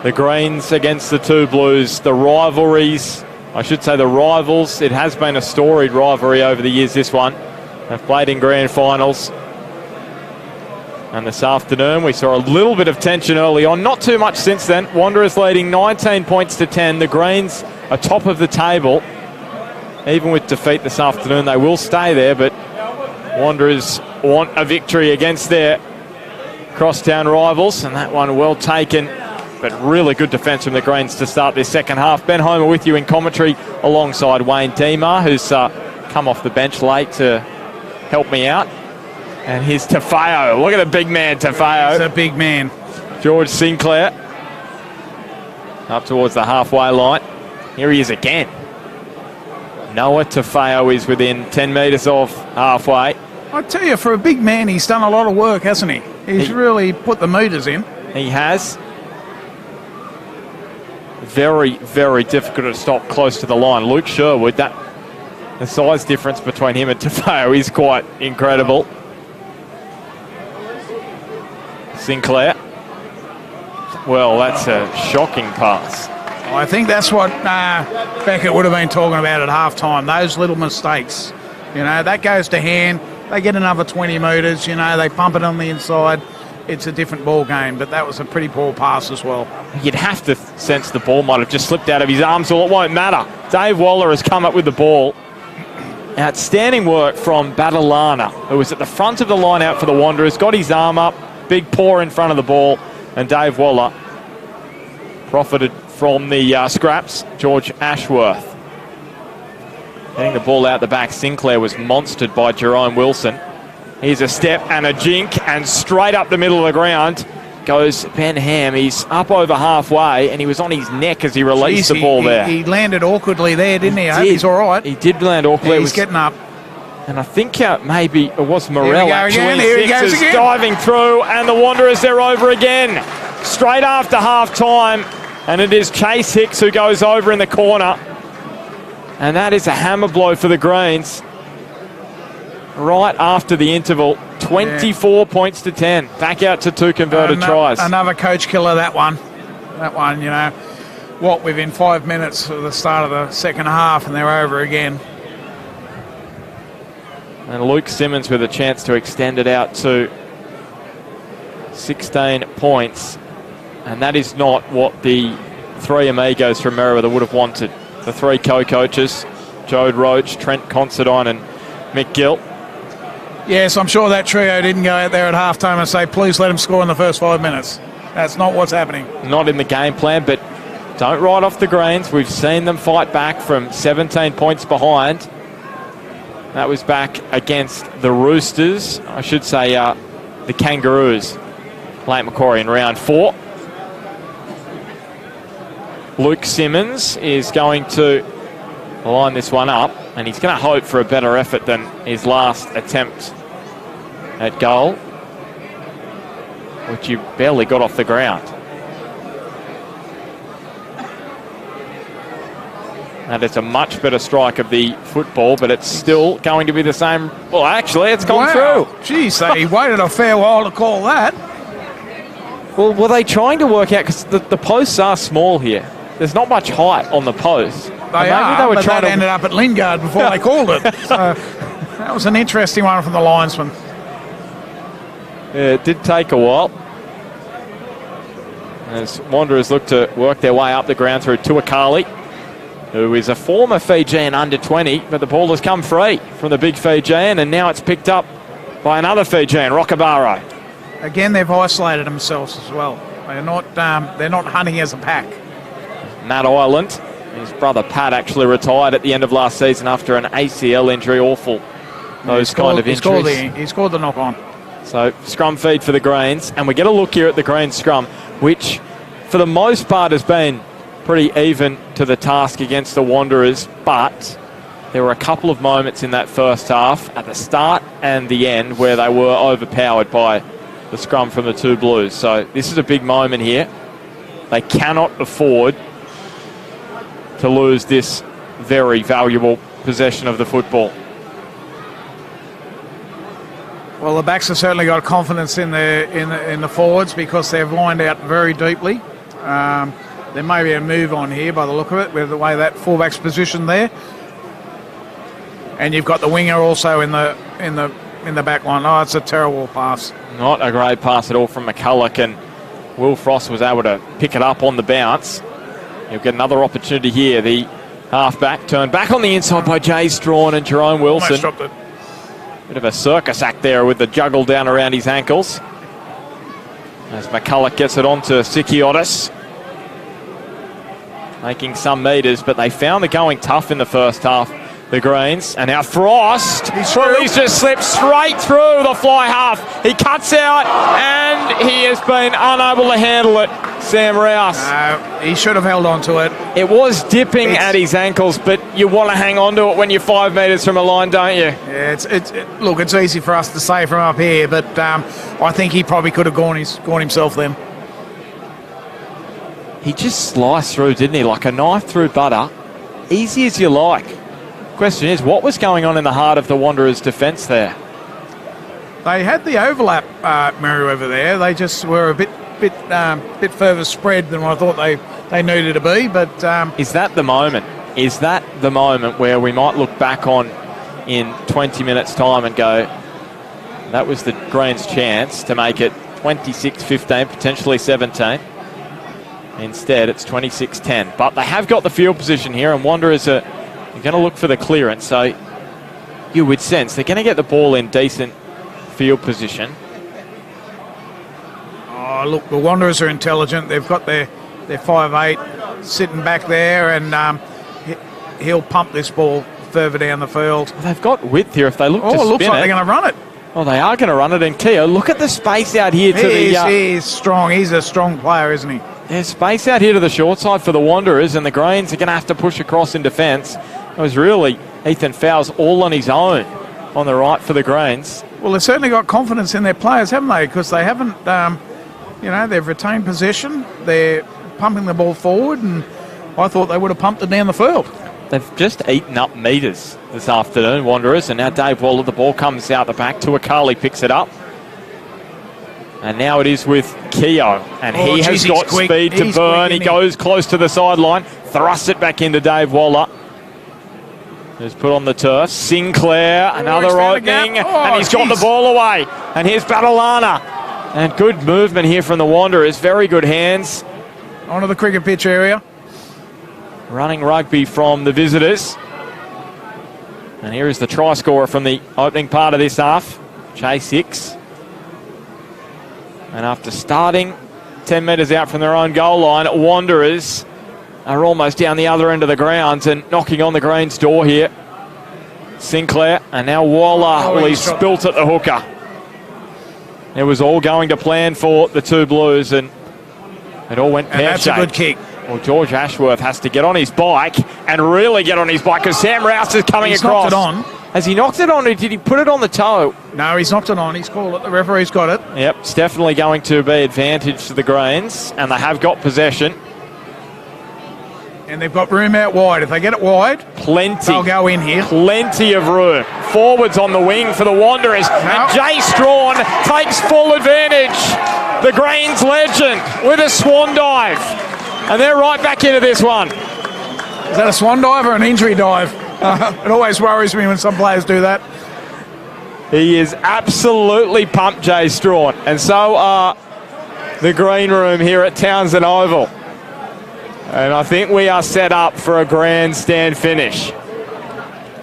C: The Greens against the two Blues. The rivalries, I should say the rivals. It has been a storied rivalry over the years, this one. They've played in grand finals. And this afternoon we saw a little bit of tension early on. Not too much since then. Wanderers leading 19 points to 10. The Greens are top of the table. Even with defeat this afternoon, they will stay there, but Wanderers want a victory against their crosstown rivals, and that one well taken, but really good defence from the Greens to start this second half. Ben Homer with you in commentary alongside Wayne Demar, who's come off the bench late to help me out. And here's Tafeo. Look at the big man, Tafeo.
D: He's a big man.
C: George Sinclair up towards the halfway line. Here he is again. Noah Tafeo is within 10 metres of halfway.
D: I tell you, for a big man, he's done a lot of work, hasn't he? He's really put the meters in.
C: He has. Very, very difficult to stop close to the line. Luke Sherwood, the size difference between him and Tafeo is quite incredible. Sinclair. Well, that's a shocking pass.
D: I think that's what Beckett would have been talking about at halftime, those little mistakes. You know, that goes to hand. They get another 20 metres, you know, they pump it on the inside. It's a different ball game, but that was a pretty poor pass as well.
C: You'd have to sense the ball might have just slipped out of his arms, or it won't matter. Dave Waller has come up with the ball. Outstanding work from Badalana, who was at the front of the line out for the Wanderers, got his arm up, big paw in front of the ball, and Dave Waller profited from the scraps. George Ashworth getting the ball out the back. Sinclair was monstered by Jerome Wilson. Here's a step and a jink, and straight up the middle of the ground goes Ben Ham. He's up over halfway, and he was on his neck as he released the ball there.
D: He landed awkwardly there, didn't he? I hope he's all right.
C: He did land awkwardly.
D: Yeah, he's getting up.
C: And I think maybe it was Morell actually.
D: Here he goes again.
C: Diving through, and the Wanderers, they're over again. Straight after half-time, and it is Chase Hicks who goes over in the corner. And that is a hammer blow for the Greens. Right after the interval, 24 points to 10. Back out to 2 converted tries.
D: Another coach killer, that one. That one, you know, within 5 minutes of the start of the second half, and they're over again.
C: And Luke Simmons with a chance to extend it out to 16 points. And that is not what the three amigos from Merewether would have wanted. The three co-coaches, Jode Roach, Trent Considine and Mick Gill.
D: Yes, I'm sure that trio didn't go out there at halftime and say, please let him score in the first 5 minutes. That's not what's happening. Not
C: in the game plan, but don't write off the Greens. We've seen them fight back from 17 points behind. That was back against the Roosters. I should say the Kangaroos. Lake Macquarie in round 4. Luke Simmons is going to line this one up, and he's going to hope for a better effort than his last attempt at goal, which he barely got off the ground. That is a much better strike of the football, but it's still going to be the same. Well, actually, it's gone through.
D: Geez, they waited a fair while to call that.
C: Well, were they trying to work out, because the posts are small here. There's not much height on the post.
D: They were but trying that ended up at Lingard before they called it. So that was an interesting one from the linesman.
C: Yeah, it did take a while. As Wanderers look to work their way up the ground through Tuakali, who is a former Fijian under-20, but the ball has come free from the big Fijian, and now it's picked up by another Fijian, Rockabaro.
D: Again, they've isolated themselves as well. They're not hunting as a pack.
C: Matt Ireland, his brother Pat actually retired at the end of last season after an ACL injury. Awful, those kind of injuries.
D: He scored the knock-on.
C: So scrum feed for the Greens, and we get a look here at the Greens scrum, which for the most part has been pretty even to the task against the Wanderers, but there were a couple of moments in that first half at the start and the end where they were overpowered by the scrum from the two Blues. So this is a big moment here. They cannot afford to lose this very valuable possession of the football.
D: Well, the backs have certainly got confidence in the forwards because they've lined out very deeply. There may be a move on here by the look of it, with the way that fullback's positioned there. And you've got the winger also in the back line. Oh, it's a terrible pass.
C: Not a great pass at all from McCulloch, and Will Frost was able to pick it up on the bounce. You'll get another opportunity here. The halfback turned back on the inside by Jay Strawn and Jerome Wilson.
D: Almost dropped it.
C: Bit of a circus act there with the juggle down around his ankles. As McCulloch gets it on to Sikiotis. Making some metres, but they found the going tough in the first half, the Greens. And now Frost, he's just slipped straight through the fly half. He cuts out and he has been unable to handle it, Sam Rouse.
D: He should have held on to it.
C: It was dipping at his ankles, but you want to hang on to it when you're 5 metres from a line, don't you?
D: Yeah, look, it's easy for us to say from up here, but I think he probably could have gone himself then.
C: He just sliced through, didn't he? Like a knife through butter. Easy as you like. Question is, what was going on in the heart of the Wanderers' defence there?
D: They had the overlap, Merewether there. They just were a bit further spread than what I thought they needed to be. But
C: is that the moment? Is that the moment where we might look back on in 20 minutes' time and go, that was the Greens' chance to make it 26-15, potentially 17? Instead, it's 26-10. But they have got the field position here, and Wanderers are going to look for the clearance. So you would sense they're going to get the ball in decent field position.
D: Oh, look, the Wanderers are intelligent. They've got their 5'8" sitting back there, and he'll pump this ball further down the field.
C: Well, they've got width here if they look to spin it.
D: Oh, it looks like they're going to run it.
C: Well, they are going to run it. And Keogh, look at the space out here to
D: He is strong. He's a strong player, isn't he?
C: There's space out here to the short side for the Wanderers, and the Greens are going to have to push across in defence. It was really Ethan Fowles all on his own on the right for the Greens.
D: Well, they've certainly got confidence in their players, haven't they? Because they haven't, they've retained possession. They're pumping the ball forward, and I thought they would have pumped it down the field.
C: They've just eaten up metres this afternoon, Wanderers, and now Dave Waller, the ball comes out the back. Tuakali picks it up. And now it is with Keogh, and he has got speed to burn. He goes close to the sideline, thrusts it back into Dave Waller. Who's put on the turf. Sinclair, another opening, and he's got the ball away. And here's Batalana. And good movement here from the Wanderers. Very good hands.
D: Onto the cricket pitch area.
C: Running rugby from the visitors. And here is the try scorer from the opening part of this half, Chase Hicks. And after starting 10 metres out from their own goal line, Wanderers are almost down the other end of the grounds and knocking on the Greens' door here. Sinclair, and now Waller. He's spilt at the hooker. It was all going to plan for the two Blues, and it all went pear-shaped.
D: That's a good kick.
C: Well, George Ashworth has to get on his bike and really get on his bike because Sam Rouse is coming across.
D: He's knocked it on.
C: Has he knocked it on, or did he put it on the toe?
D: No, he's knocked it on. He's called it. The referee's got it.
C: Yep, it's definitely going to be advantage to the Greens, and they have got possession.
D: And they've got room out wide. If they get it wide, they'll go in here.
C: Plenty of room. Forwards on the wing for the Wanderers. And Jay Strawn takes full advantage. The Greens legend with a swan dive. And they're right back into this one.
D: Is that a swan dive or an injury dive? It always worries me when some players do that.
C: He is absolutely pumped, Jay Strawn. And so are the green room here at Townsend Oval. And I think we are set up for a grandstand finish.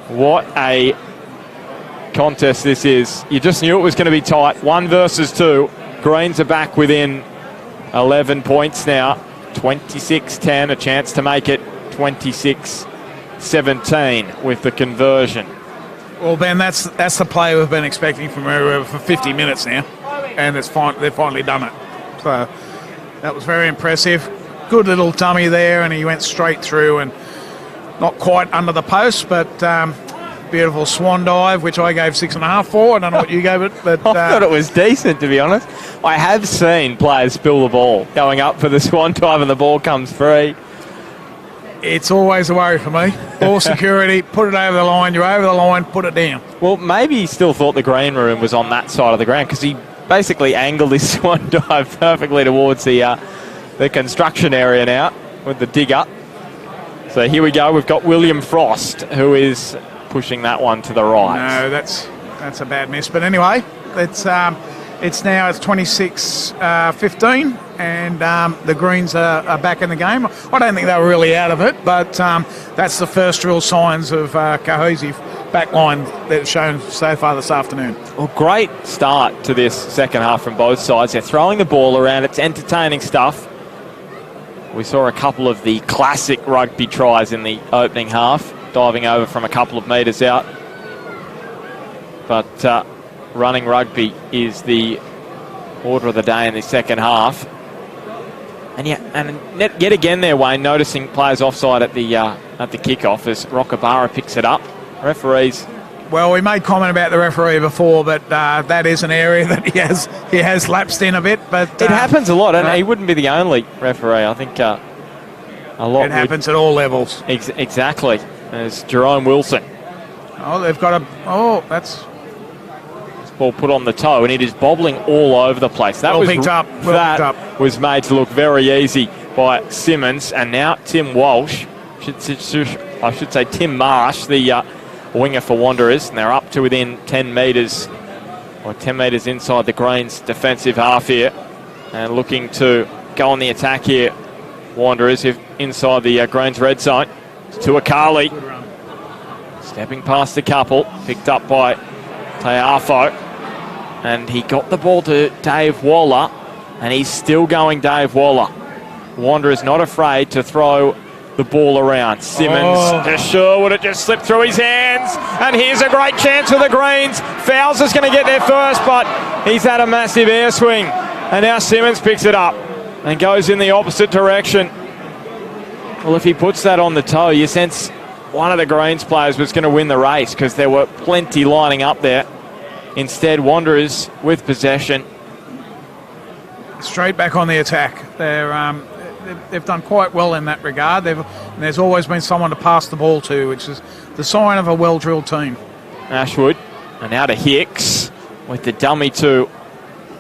C: What a contest this is. You just knew it was going to be tight. 1 versus 2. Greens are back within 11 points now. 26-10, a chance to make it 26-17 with the conversion.
D: Well, Ben, that's the play we've been expecting from Merewether for 50 minutes now, and they've finally done it. So that was very impressive. Good little dummy there, and he went straight through and not quite under the post, but beautiful swan dive, which I gave 6.5 for. I don't know what you gave it, but
C: I thought it was decent, to be honest. I have seen players spill the ball going up for the swan dive and the ball comes free.
D: It's always a worry for me. Ball security, put it over the line, you're over the line, put it down.
C: Well, maybe he still thought the green room was on that side of the ground because he basically angled his swan dive perfectly towards the construction area now with the digger. So here we go. We've got William Frost, who is pushing that one to the right.
D: No, that's a bad miss. But anyway, it's 26-15, and the Greens are back in the game. I don't think they were really out of it, but that's the first real signs of cohesive backline that's shown so far this afternoon.
C: Well, great start to this second half from both sides. They're throwing the ball around. It's entertaining stuff. We saw a couple of the classic rugby tries in the opening half, diving over from a couple of metres out. But running rugby is the order of the day in the second half. And yet again there, Wayne, noticing players offside at the kickoff as Rockabara picks it up. Referees.
D: Well, we made comment about the referee before, but that is an area that he has lapsed in a bit. But
C: it happens a lot, and he wouldn't be the only referee. I think a lot.
D: It happens at all levels.
C: Exactly. There's Jerome Wilson.
D: Oh, they've got that's
C: ball put on the toe, and it is bobbling all over the place. That was
D: picked up.
C: That was made to look very easy by Simmons, and now Tim Walsh. I should say Tim Marsh, the winger for Wanderers, and they're up to within 10 metres, or 10 metres inside the Greens' defensive half here, and looking to go on the attack here. Wanderers inside the Greens red zone. It's to Akali, stepping past the couple, picked up by Teafo, and he got the ball to Dave Waller, and he's still going Dave Waller. Wanderers not afraid to throw the ball around. Simmons, just sure would it just slip through his hands, and here's a great chance for the Greens. Fowles is going to get there first, but he's had a massive air swing, and now Simmons picks it up and goes in the opposite direction. Well, if he puts that on the toe, you sense one of the Greens players was going to win the race because there were plenty lining up there. Instead, Wanderers with possession.
D: Straight back on the attack. They've done quite well in that regard. There's always been someone to pass the ball to, which is the sign of a well-drilled team.
C: Ashwood, and now to Hicks with the dummy to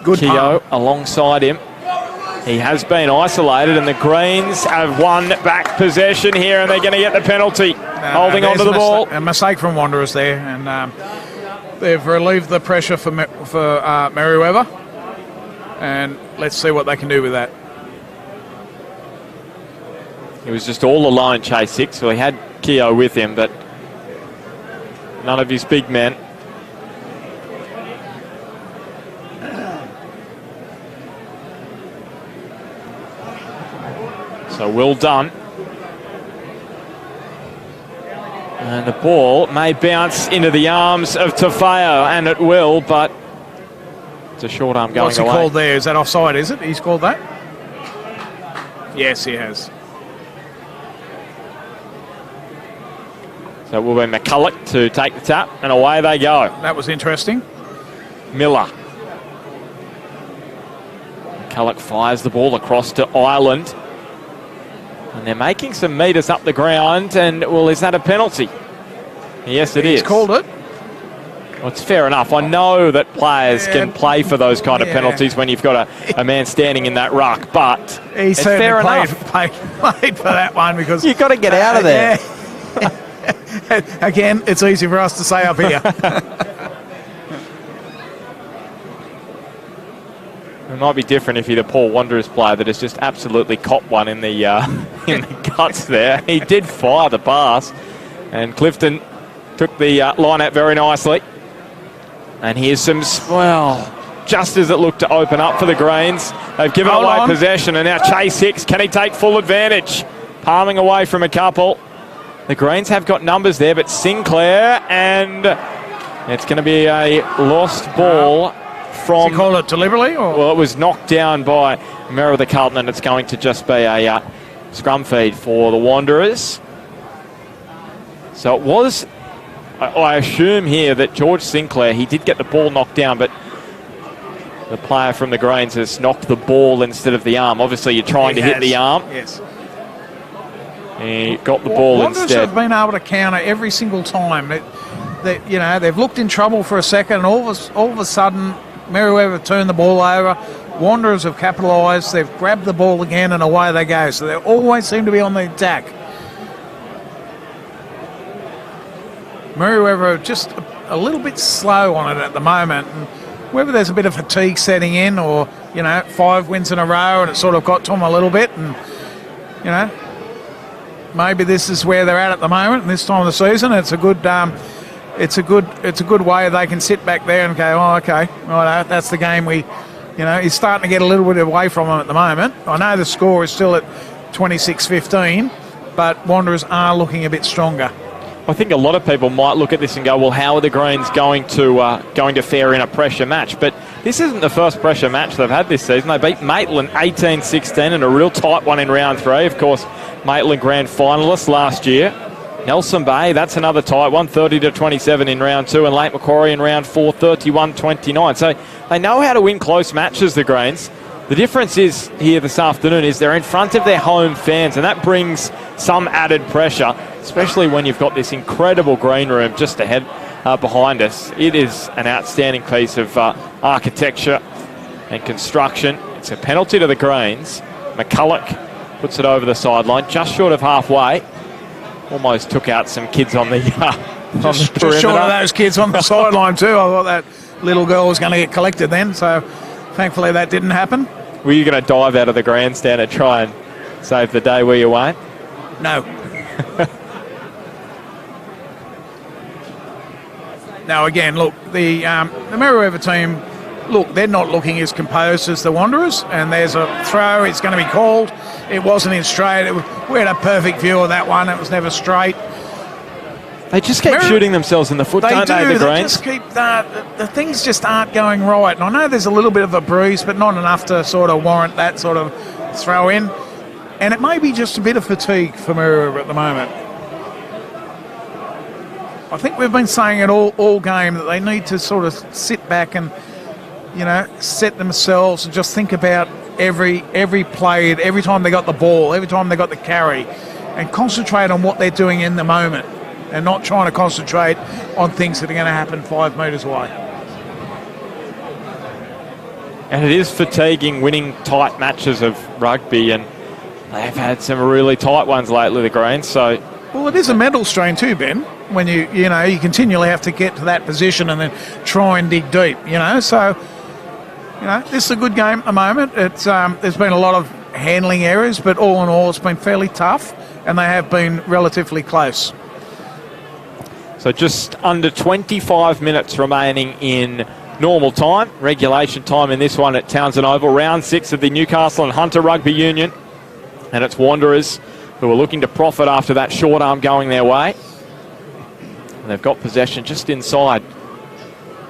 D: Good
C: Keogh alongside him. He has been isolated, and the Greens have won back possession here, and they're going to get the penalty. Holding on to the ball.
D: A mistake from Wanderers there, and they've relieved the pressure for Merewether, and let's see what they can do with that.
C: He was just all alone, Chase Hicks, so he had Keogh with him, but none of his big men. So well done. And the ball may bounce into the arms of Tafeo, and it will, but it's a short arm going away.
D: What's he called there? Is that offside, is it? He's called that? Yes, he has.
C: So it will be McCulloch to take the tap, and away they go.
D: That was interesting.
C: Miller. McCulloch fires the ball across to Ireland. And they're making some metres up the ground, and, well, is that a penalty? Yes, it is.
D: He's called it.
C: Well, it's fair enough. I know that players can play for those kind of penalties when you've got a man standing in that ruck, but
D: it's fair enough. Played for that one because
B: you've got to get out of there.
D: Yeah. Again, it's easy for us to say up here.
C: It might be different if you're the Paul Wanderers player that has just absolutely copped one in the in the guts there. He did fire the pass, and Clifton took the line out very nicely. And here's some, well, just as it looked to open up for the Greens, they've given away possession, and now Chase Hicks, can he take full advantage? Palming away from a couple. The Greens have got numbers there, but Sinclair, and it's going to be a lost ball from...
D: Does he call it deliberately? Or?
C: Well, it was knocked down by Merewether Carlton, and it's going to just be a scrum feed for the Wanderers. So it was, I assume here, that George Sinclair, he did get the ball knocked down, but the player from the Greens has knocked the ball instead of the arm. Obviously, you're trying to hit the arm.
D: Yes.
C: He got the ball
D: Wanderers
C: instead.
D: have been able to counter every single time. They've looked in trouble for a second, and all of a sudden, Merewether turned the ball over. Wanderers have capitalised. They've grabbed the ball again, and away they go. So they always seem to be on the attack. Merewether just a little bit slow on it at the moment. And whether there's a bit of fatigue setting in, or 5 wins in a row, and it sort of got to them a little bit, and maybe this is where they're at the moment. And this time of the season, it's a good way they can sit back there and go, oh, okay, right, that's the game he's starting to get a little bit away from them at the moment. I know the score is still at 26-15, but Wanderers are looking a bit stronger.
C: I think a lot of people might look at this and go, well, how are the Greens going to fare in a pressure match? But this isn't the first pressure match they've had this season. They beat Maitland 18-16 in a real tight one in round 3. Of course, Maitland grand finalists last year. Nelson Bay, that's another tight one, 30-27 in round 2, and Lake Macquarie in round 4, 31-29. So they know how to win close matches, the Greens. The difference is here this afternoon is they're in front of their home fans, and that brings some added pressure, especially when you've got this incredible green room just ahead behind us. It is an outstanding piece of architecture and construction. It's a penalty to the Greens. McCulloch puts it over the sideline, just short of halfway. Almost took out some kids on the
D: Just short of those kids on the sideline too. I thought that little girl was going to get collected then, so thankfully that didn't happen.
C: Were you going to dive out of the grandstand and try and save the day, were you, Wayne?
D: No. Now again, look, the Merewether team, look, they're not looking as composed as the Wanderers, and there's a throw. It's going to be called. It wasn't in straight. We had a perfect view of that one. It was never straight.
C: They just keep shooting themselves in the foot, don't they, the Greens?
D: Just keep the things just aren't going right. And I know there's a little bit of a bruise, but not enough to sort of warrant that sort of throw in. And it may be just a bit of fatigue for Merewether at the moment. I think we've been saying it all game that they need to sort of sit back and, set themselves and just think about every play, every time they got the ball, every time they got the carry, and concentrate on what they're doing in the moment, and not trying to concentrate on things that are going to happen 5 metres away.
C: And it is fatiguing winning tight matches of rugby, and they've had some really tight ones lately, the Greens. So,
D: well, it is a mental strain too, Ben, when you continually have to get to that position and then try and dig deep. So this is a good game at the moment. It's there's been a lot of handling errors, but all in all, it's been fairly tough, and they have been relatively close.
C: So just under 25 minutes remaining in normal time, regulation time in this one at Townsend Oval, round 6 of the Newcastle and Hunter Rugby Union. And it's Wanderers who are looking to profit after that short arm going their way. And they've got possession just inside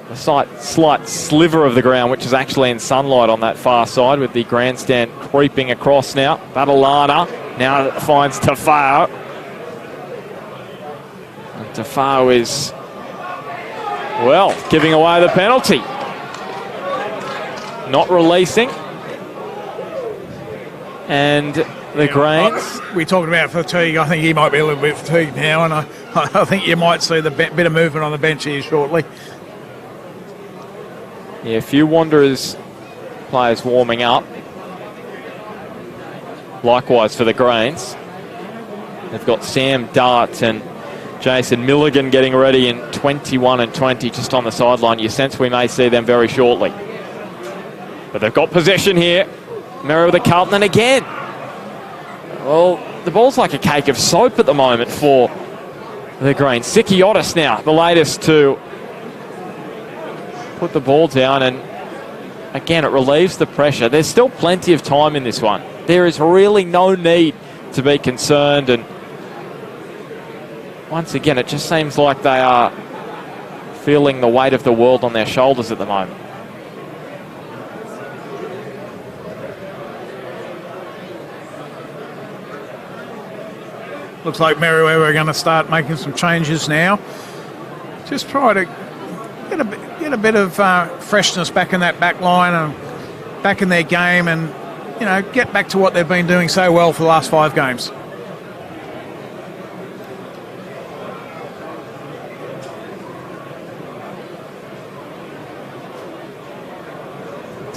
C: a slight sliver of the ground, which is actually in sunlight on that far side, with the grandstand creeping across now. Batalana now finds Tafao. And Tafao is, giving away the penalty. Not releasing. And the Greens.
D: We're talking about fatigue. I think he might be a little bit fatigued now, and I think you might see the bit of movement on the bench here shortly.
C: Yeah, a few Wanderers players warming up. Likewise for the Greens. They've got Sam Dart and Jason Milligan getting ready in 21 and 20 just on the sideline. You sense we may see them very shortly. But they've got possession here. Merewether Carlton, and again. Well, the ball's like a cake of soap at the moment for the Greens. Sikiotis now, the latest to put the ball down, and again, it relieves the pressure. There's still plenty of time in this one. There is really no need to be concerned, and once again, it just seems like they are feeling the weight of the world on their shoulders at the moment.
D: Looks like Merewether are going to start making some changes now. Just try to get a bit of freshness back in that back line and back in their game, and get back to what they've been doing so well for the last 5 games.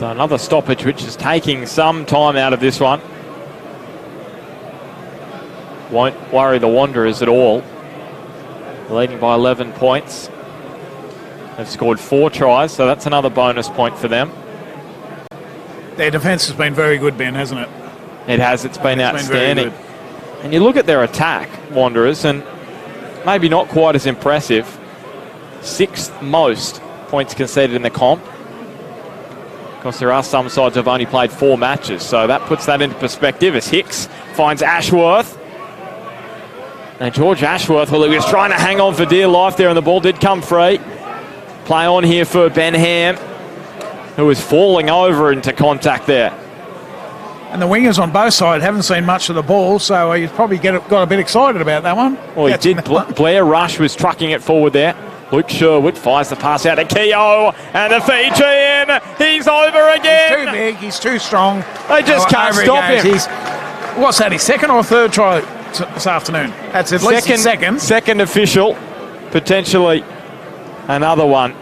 C: So another stoppage, which is taking some time out of this one. Won't worry the Wanderers at all. Leading by 11 points. They've scored 4 tries, so that's another bonus point for them.
D: Their defence has been very good, Ben, hasn't it?
C: It has. It's been outstanding.
D: Been very good.
C: And you look at their attack, Wanderers, and maybe not quite as impressive. 6th most points conceded in the comp. Of course, there are some sides that have only played 4 matches, so that puts that into perspective as Hicks finds Ashworth. And George Ashworth, well, he was trying to hang on for dear life there, and the ball did come free. Play on here for Ben Ham, who was falling over into contact there.
D: And the wingers on both sides haven't seen much of the ball, so he's probably got a bit excited about that one.
C: Well, he did. Blair Rush was trucking it forward there. Luke Sherwood fires the pass out to Keogh, and the Fijian, he's over again.
D: He's too big, he's too strong.
C: They just can't stop him.
D: What's that, his second or third try this afternoon? That's at least his second.
C: Second official, potentially another one.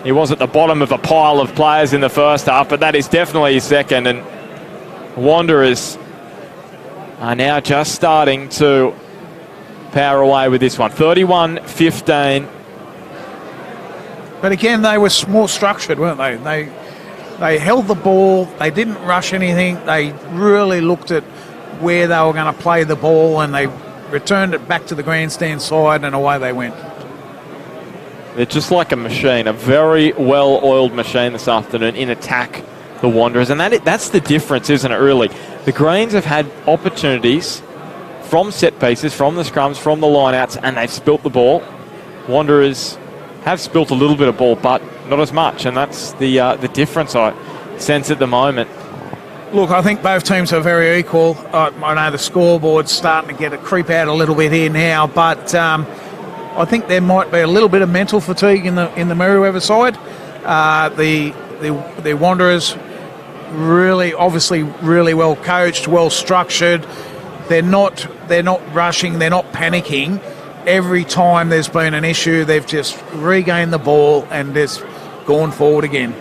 C: He was at the bottom of a pile of players in the first half, but that is definitely his second, and Wanderers are now just starting to power away with this one. 31-15.
D: But again, they were more structured, weren't they? They held the ball, they didn't rush anything, they really looked at where they were going to play the ball, and they returned it back to the grandstand side, and away they went.
C: They're just like a machine, a very well-oiled machine this afternoon in attack, the Wanderers. And that's the difference, isn't it, really? The Greens have had opportunities from set pieces, from the scrums, from the lineouts, and they've spilt the ball. Wanderers have spilt a little bit of ball, but not as much, and that's the difference I sense at the moment.
D: Look, I think both teams are very equal. I know the scoreboard's starting to get a creep out a little bit here now, but I think there might be a little bit of mental fatigue in the Merewether side. The Wanderers obviously really well coached, well structured. They're not rushing, they're not panicking. Every time there's been an issue, they've just regained the ball and just gone forward again.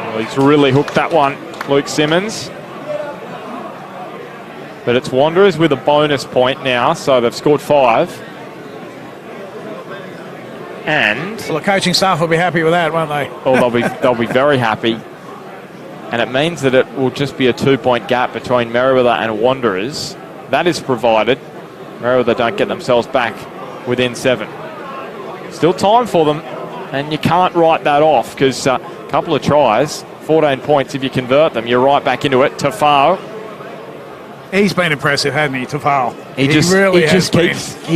C: Well, he's really hooked that one, Luke Simmons. But it's Wanderers with a bonus point now, so they've scored 5. And
D: well, the coaching staff will be happy with that, won't they?
C: Well, they'll be very happy. And it means that it will just be a 2-point gap between Merewether and Wanderers. That is provided Merewether don't get themselves back within 7. Still time for them, and you can't write that off, because a couple of tries, 14 points if you convert them, you're right back into it. Tafao.
D: He's been impressive, hasn't he, Tafao?
C: He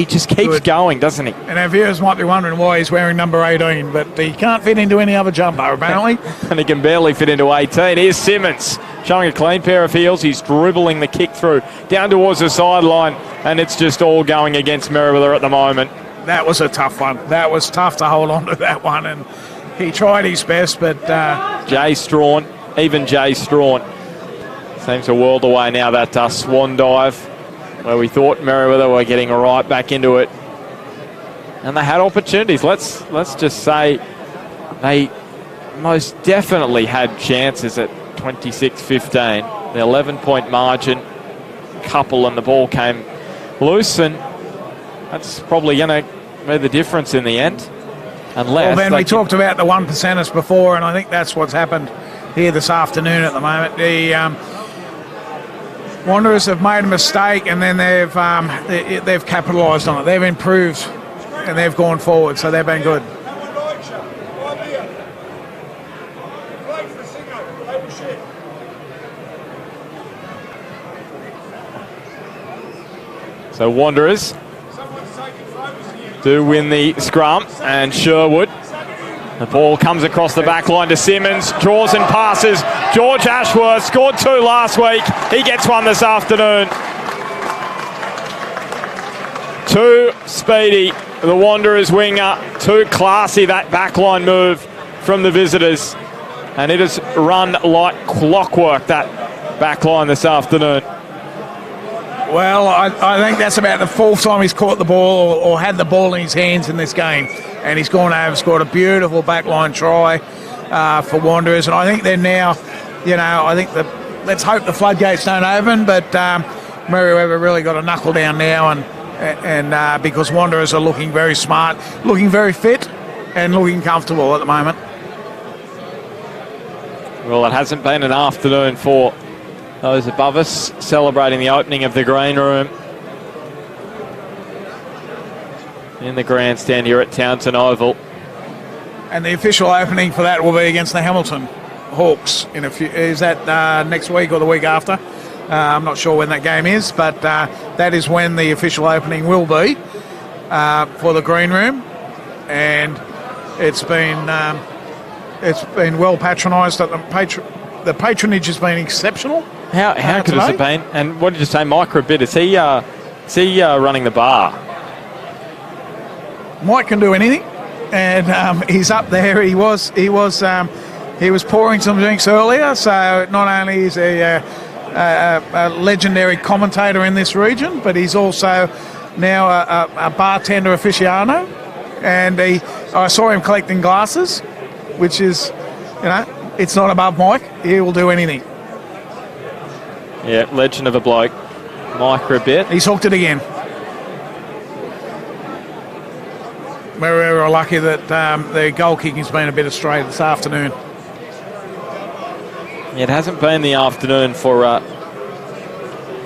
C: just keeps going, doesn't he?
D: And our viewers might be wondering why he's wearing number 18, but he can't fit into any other jumper, apparently.
C: And he can barely fit into 18. Here's Simmons showing a clean pair of heels. He's dribbling the kick through down towards the sideline, and it's just all going against Merewether at the moment.
D: That was a tough one. That was tough to hold on to that one, and he tried his best, but
C: Jay Strawn seems a world away now, that swan dive where we thought Merewether were getting right back into it. And they had opportunities. Let's just say they most definitely had chances at 26-15. The 11-point margin, couple, and the ball came loose, and that's probably going to be the difference in the end. Unless
D: we talked about the 1%ers before, and I think that's what's happened here this afternoon at the moment. The Wanderers have made a mistake, and then they've capitalised on it. They've improved, and they've gone forward, so they've been good.
C: So Wanderers do win the scrum, and Sherwood. The ball comes across the back line to Simmons, draws and passes. George Ashworth scored 2 last week. He gets 1 this afternoon. Too speedy, the Wanderers winger. Too classy, that backline move from the visitors. And it has run like clockwork, that backline this afternoon.
D: Well, I think that's about the fourth time he's caught the ball or had the ball in his hands in this game. And he's gone over and scored a beautiful backline try for Wanderers. And I think they're now, let's hope the floodgates don't open, but Merewether really got a knuckle down now and because Wanderers are looking very smart, looking very fit and looking comfortable at the moment.
C: Well, it hasn't been an afternoon for those above us celebrating the opening of the green room in the grandstand here at Townsend Oval.
D: And the official opening for that will be against the Hamilton Hawks. Is that next week or the week after? I'm not sure when that game is, but that is when the official opening will be for the green room. And it's been well patronised. The patronage has been exceptional.
C: How good has it been? And what did you say, Microbit? Is he running the bar?
D: Mike can do anything, and he's up there. He was pouring some drinks earlier. So not only is he a legendary commentator in this region, but he's also now a bartender aficionado. And I saw him collecting glasses, which is, it's not above Mike. He will do anything.
C: Yeah, legend of a bloke. Microbit.
D: He's hooked it again. We're lucky that the goal kicking's been a bit astray this afternoon.
C: It hasn't been the afternoon for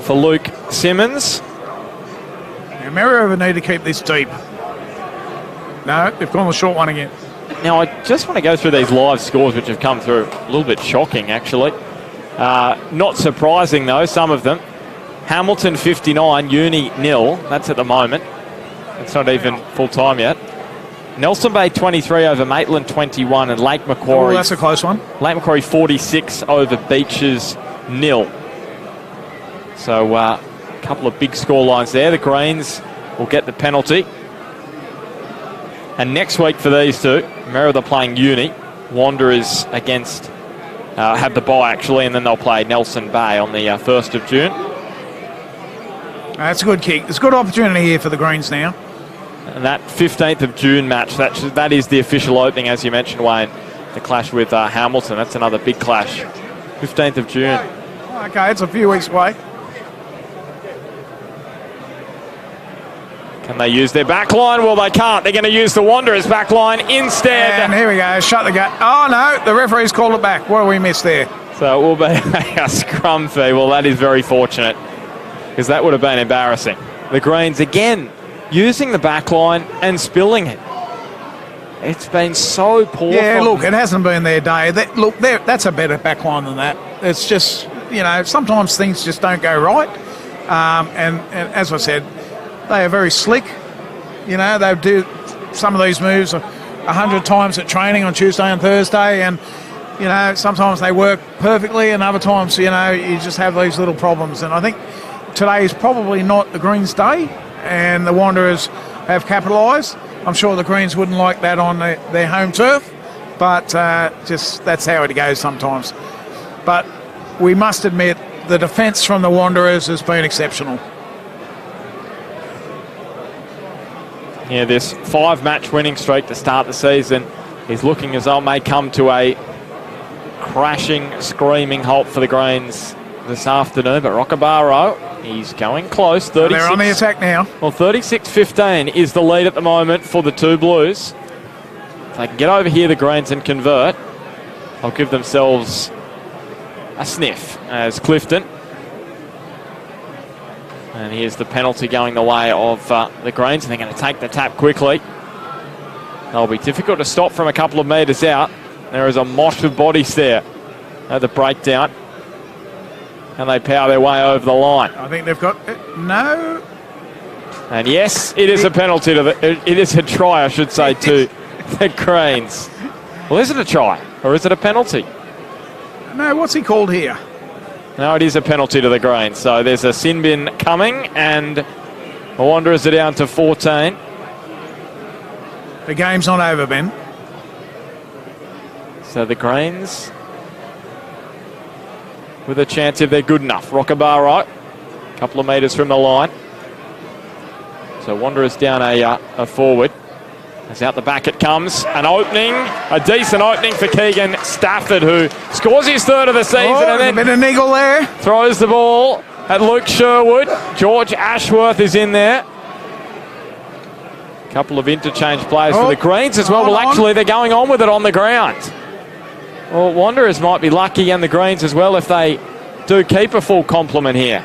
C: Luke Simmons.
D: Now, Merewether need to keep this deep. No, they've gone the short one again.
C: Now, I just want to go through these live scores, which have come through a little bit shocking, actually. Not surprising, though, some of them. Hamilton 59, Uni 0. That's at the moment. It's not even full time yet. Nelson Bay 23 over Maitland 21, and Lake Macquarie.
D: Oh, that's a close one.
C: Lake Macquarie 46 over Beaches 0. So a couple of big score lines there. The Greens will get the penalty. And next week for these two, Merewether playing Uni. Wanderers against, have the bye actually, and then they'll play Nelson Bay on the 1st of June.
D: That's a good kick. There's a good opportunity here for the Greens now.
C: And that 15th of June match, that is the official opening, as you mentioned, Wayne. The clash with Hamilton. That's another big clash. 15th of June.
D: Okay, it's a few weeks away.
C: Can they use their back line? Well, they can't. They're going to use the Wanderers back line instead.
D: And here we go. Shut the gate. Oh, no. The referee's called it back. What do we miss there?
C: So it will be a scrum fee. Well, that is very fortunate, because that would have been embarrassing. The Greens, again, using the back line and spilling it. It's been so poor.
D: Yeah, look, it hasn't been their day. That's a better back line than that. It's just, sometimes things just don't go right. And as I said, they are very slick. They do some of these moves 100 times at training on Tuesday and Thursday, and sometimes they work perfectly, and other times you just have these little problems. And I think today is probably not the Greens' day, and the Wanderers have capitalised. I'm sure the Greens wouldn't like that on their home turf, but just that's how it goes sometimes. But we must admit the defence from the Wanderers has been exceptional.
C: Yeah, this 5-match winning streak to start the season is looking as though it may come to a crashing, screaming halt for the Greens this afternoon. But Rockabaro, he's going close. 36,
D: they're on the attack now.
C: Well, 36-15 is the lead at the moment for the two Blues. If they can get over here, the Greens, and convert, they'll give themselves a sniff as Clifton. And here's the penalty going the way of the Greens, and they're going to take the tap quickly. They'll be difficult to stop from a couple of metres out. There is a mosh of bodies there at the breakdown, and they power their way over the line.
D: I think they've got no.
C: And yes, it is a penalty it is a try, I should say, to the Greens. Well, is it a try or is it a penalty?
D: No, what's he called here?
C: No, it is a penalty to the Greens. So there's a sin bin coming, and the Wanderers are down to 14.
D: The game's not over, Ben.
C: So the Greens with a chance if they're good enough. Rockabaro A couple of metres from the line. So Wanderers down a forward. As out the back it comes. An opening, a decent opening for Keegan Stafford, who scores his third of the season and then
D: a bit of niggle there.
C: Throws the ball at Luke Sherwood. George Ashworth is in there. A couple of interchange players for the Greens as well. Well, actually, they're going on with it on the ground. Well, Wanderers might be lucky, and the Greens as well, if they do keep a full complement here.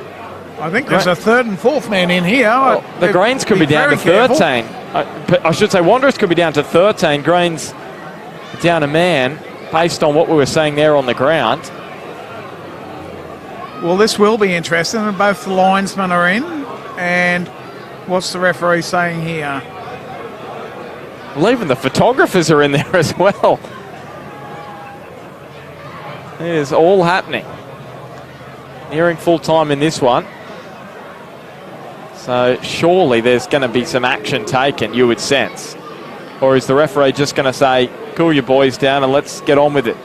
D: I think there's a third and fourth man in here.
C: Well, the Greens could be down to 13. I should say Wanderers could be down to 13. Greens down a man, based on what we were saying there on the ground.
D: Well, this will be interesting. And both the linesmen are in. And what's the referee saying here?
C: Well, even the photographers are in there as well. It is all happening. Nearing full time in this one. So surely there's going to be some action taken, you would sense. Or is the referee just going to say, cool your boys down and let's get on with it?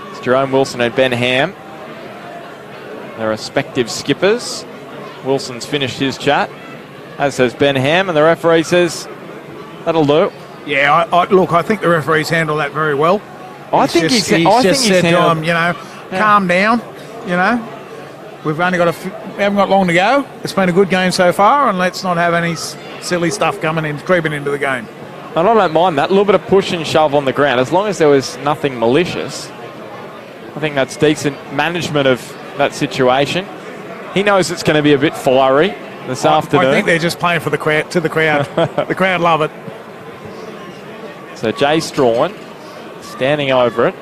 C: It's Jerome Wilson and Ben Ham, their respective skippers. Wilson's finished his chat, as has Ben Ham, and the referee says, that'll do.
D: Yeah, look, I think the referee's handled that very well.
C: I think he's said
D: to him, calm down, We've only got we haven't got long to go. It's been a good game so far, and let's not have any silly stuff creeping into the game.
C: And I don't mind that. A little bit of push and shove on the ground. As long as there was nothing malicious, I think that's decent management of that situation. He knows it's going to be a bit fiery this afternoon.
D: I think they're just playing for the crowd. The crowd love it.
C: So Jay Strawn standing over it.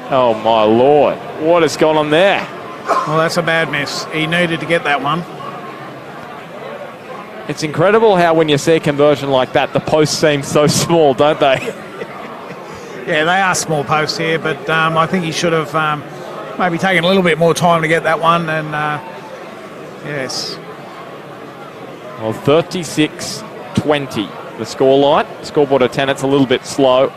C: Oh, my Lord. What has gone on there?
D: Well, that's a bad miss. He needed to get that one.
C: It's incredible how when you see a conversion like that, the posts seem so small, don't they?
D: Yeah, they are small posts here, but I think he should have maybe taken a little bit more time to get that one. And yes.
C: Well, 36-20, the scoreline. Scoreboard of 10, it's a little bit slow.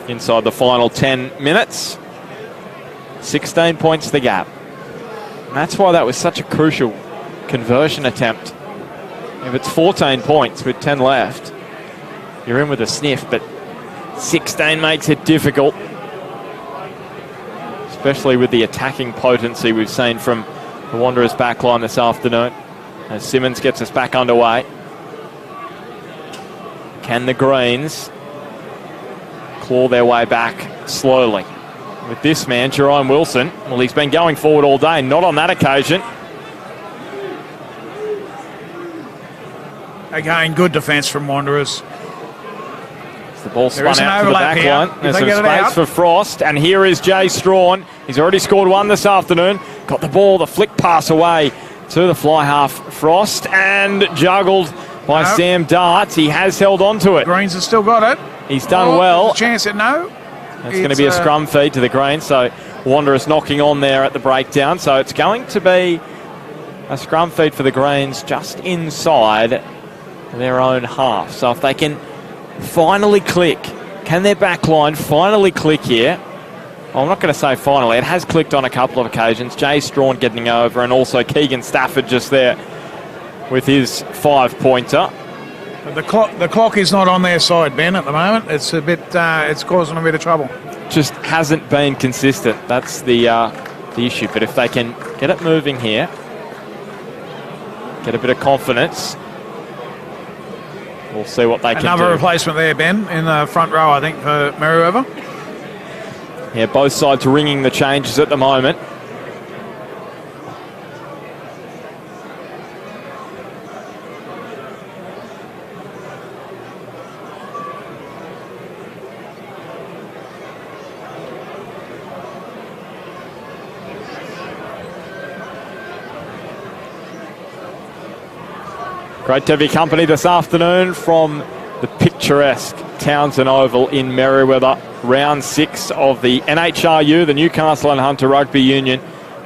C: Inside the final 10 minutes, 16 points the gap. And that's why that was such a crucial conversion attempt. If it's 14 points with 10 left, you're in with a sniff, but 16 makes it difficult, especially with the attacking potency we've seen from the Wanderers backline this afternoon. As Simmons gets us back underway. Can the Greens claw their way back slowly? With this man, Jerome Wilson, well, he's been going forward all day, not on that occasion.
D: Again, good defence from Wanderers.
C: The ball spun out to the back line. There's some space for Frost, and here is Jay Strawn. He's already scored one this afternoon. Got the ball, the flick pass away to the fly half Frost, and juggled by Sam Darts. He has held on to it.
D: Greens have still got it.
C: He's done well.
D: Chance at no.
C: It's going to be a scrum feed to the Greens, so Wanderers knocking on there at the breakdown. So it's going to be a scrum feed for the Greens just inside their own half. So if they can finally click, can their back line finally click here? Well, I'm not going to say finally. It has clicked on a couple of occasions. Jay Strawn getting over, and also Keegan Stafford just there with his 5-pointer.
D: The clock is not on their side, Ben, at the moment. It's a bit. It's causing a bit of trouble.
C: Just hasn't been consistent. That's the issue. But if they can get it moving here, get a bit of confidence, we'll see what they can do.
D: Another replacement there, Ben, in the front row, I think, for Merewether.
C: Yeah, both sides ringing the changes at the moment. Great to have your company this afternoon from the picturesque Townsend Oval in Merewether. Round 6 of the NHRU, the Newcastle and Hunter Rugby Union.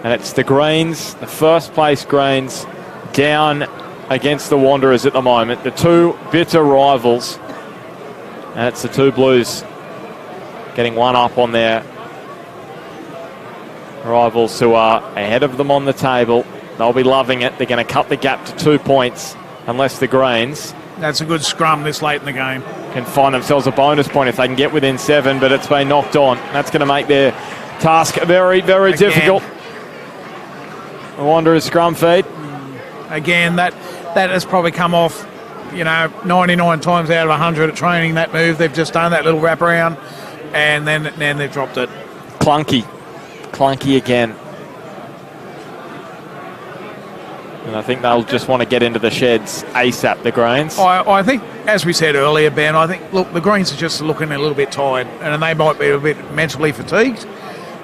C: And it's the Greens, the first place Greens, down against the Wanderers at the moment. The two bitter rivals. And it's the two Blues getting one up on their rivals who are ahead of them on the table. They'll be loving it. They're going to cut the gap to 2 points unless the Greens...
D: That's a good scrum this late in the game.
C: Can find themselves a bonus point if they can get within 7, but it's been knocked on. That's going to make their task very, very difficult. The Wanderers scrum feed.
D: Again, that has probably come off, 99 times out of 100 at training, that move. They've just done that little wraparound, and then they've dropped it. Clunky again. And I think they'll just want to get into the sheds ASAP, the Greens. I think, as we said earlier, Ben, I think, look, the Greens are just looking a little bit tired, and they might be a bit mentally fatigued.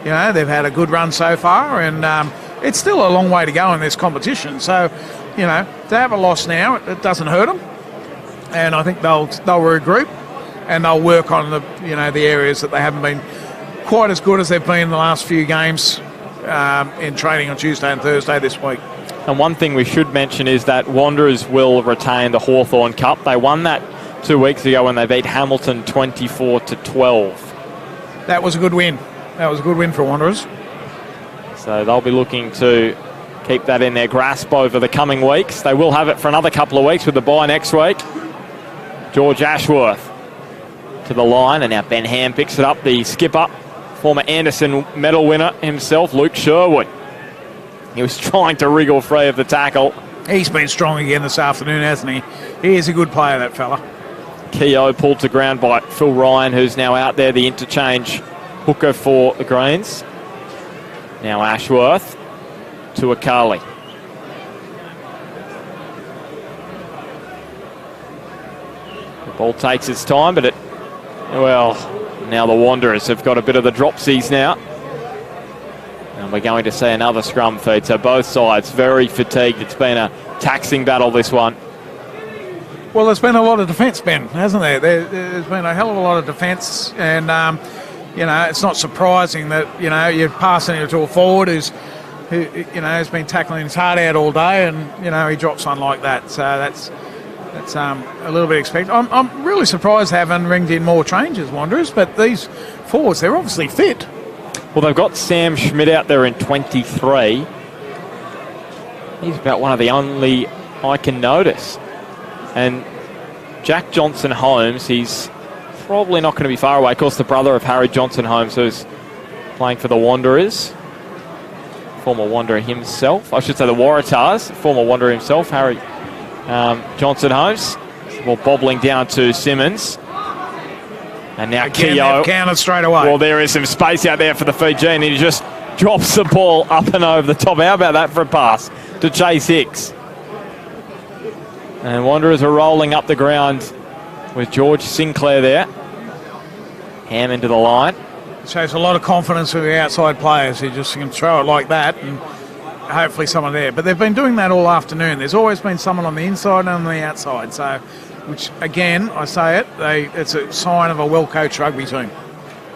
D: They've had a good run so far, and it's still a long way to go in this competition. So, to have a loss now, it doesn't hurt them. And I think they'll regroup, and they'll work on the areas that they haven't been quite as good as they've been in the last few games in training on Tuesday and Thursday this week.
C: And one thing we should mention is that Wanderers will retain the Hawthorn Cup. They won that 2 weeks ago when they beat Hamilton 24-12.
D: That was a good win. That was a good win for Wanderers.
C: So they'll be looking to keep that in their grasp over the coming weeks. They will have it for another couple of weeks with the bye next week. George Ashworth to the line, and now Ben Ham picks it up. The skipper, former Anderson medal winner himself, Luke Sherwood. He was trying to wriggle free of the tackle.
D: He's been strong again this afternoon, hasn't he? He is a good player, that fella.
C: Keogh pulled to ground by Phil Ryan, who's now out there, the interchange hooker for the Greens. Now Ashworth to Akali. The ball takes its time, but now the Wanderers have got a bit of the dropsies now. And we're going to see another scrum feed. So both sides very fatigued. It's been a taxing battle, this one.
D: Well, there's been a lot of defence, Ben, hasn't there? There's been a hell of a lot of defence. And, it's not surprising that, you're passing it to a forward who's been tackling his heart out all day, and, he drops one like that. So that's a little bit expected. I'm really surprised they haven't ringed in more changes, Wanderers, but these forwards, they're obviously fit.
C: Well, they've got Sam Schmidt out there in 23. He's about one of the only I can notice. And Jack Johnson-Holmes, he's probably not going to be far away. Of course, the brother of Harry Johnson-Holmes, who's playing for the Wanderers. Former Wanderer himself. I should say the Waratahs. Former Wanderer himself, Harry Johnson-Holmes. Well, bobbling down to Simmons. And now Keogh
D: counted straight away.
C: Well, there is some space out there for the Fijian. He just drops the ball up and over the top. How about that for a pass to Chase Hicks? And Wanderers are rolling up the ground with George Sinclair there. Ham into the line.
D: It shows a lot of confidence with the outside players who just can throw it like that, and hopefully someone there. But they've been doing that all afternoon. There's always been someone on the inside and on the outside. So, which again, I say it's a sign of a well-coached rugby team.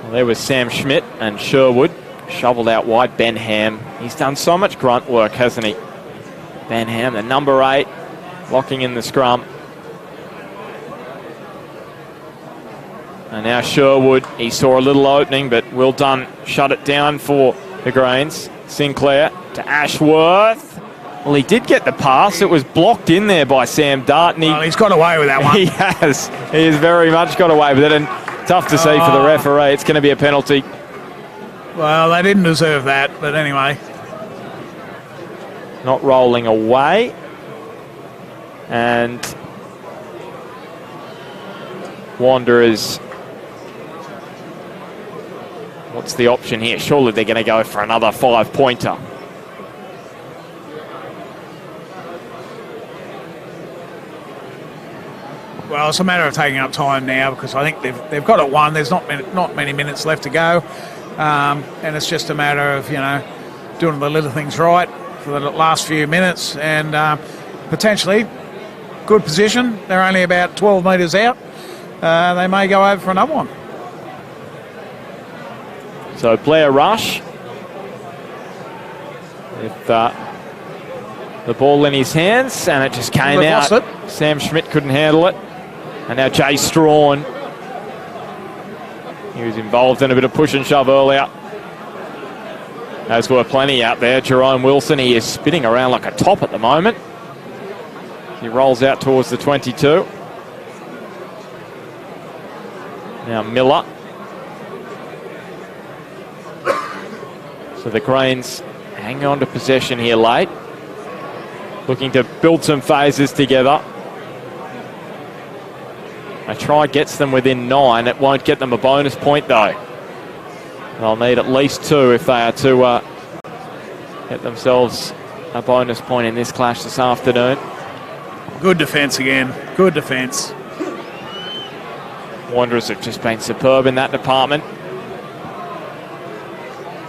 C: Well, there was Sam Schmidt and Sherwood shoveled out wide. Ben Ham. He's done so much grunt work, hasn't he? Ben Ham, the number 8, locking in the scrum. And now Sherwood, he saw a little opening, but Will Dunn shut it down for the Greens. Sinclair to Ashworth. Well, he did get the pass. It was blocked in there by Sam Dart.
D: Well, he's got away with that one.
C: He has. He has very much got away with it. And tough to see for the referee. It's going to be a penalty.
D: Well, they didn't deserve that, but anyway.
C: Not rolling away. And Wanderers. What's the option here? Surely they're going to go for another 5-pointer.
D: Well, it's a matter of taking up time now, because I think they've got it won. There's not many minutes left to go, and it's just a matter of doing the little things right for the last few minutes, and potentially good position. They're only about 12 metres out. They may go over for another one. So
C: Blair Rush, if The ball in his hands, and it just came out. Sam Schmidt couldn't handle it. And now Jay Strawn. He was involved in a bit of push and shove earlier. As were plenty out there. Jerome Wilson, he is spinning around like a top at the moment. He rolls out towards the 22. Now Miller. So the Greens hang on to possession here late. Looking to build some phases together. A try gets them within 9. It won't get them a bonus point though. They'll need at least 2 if they are to get themselves a bonus point in this clash this afternoon.
D: Good defence again. Good defence.
C: Wanderers have just been superb in that department.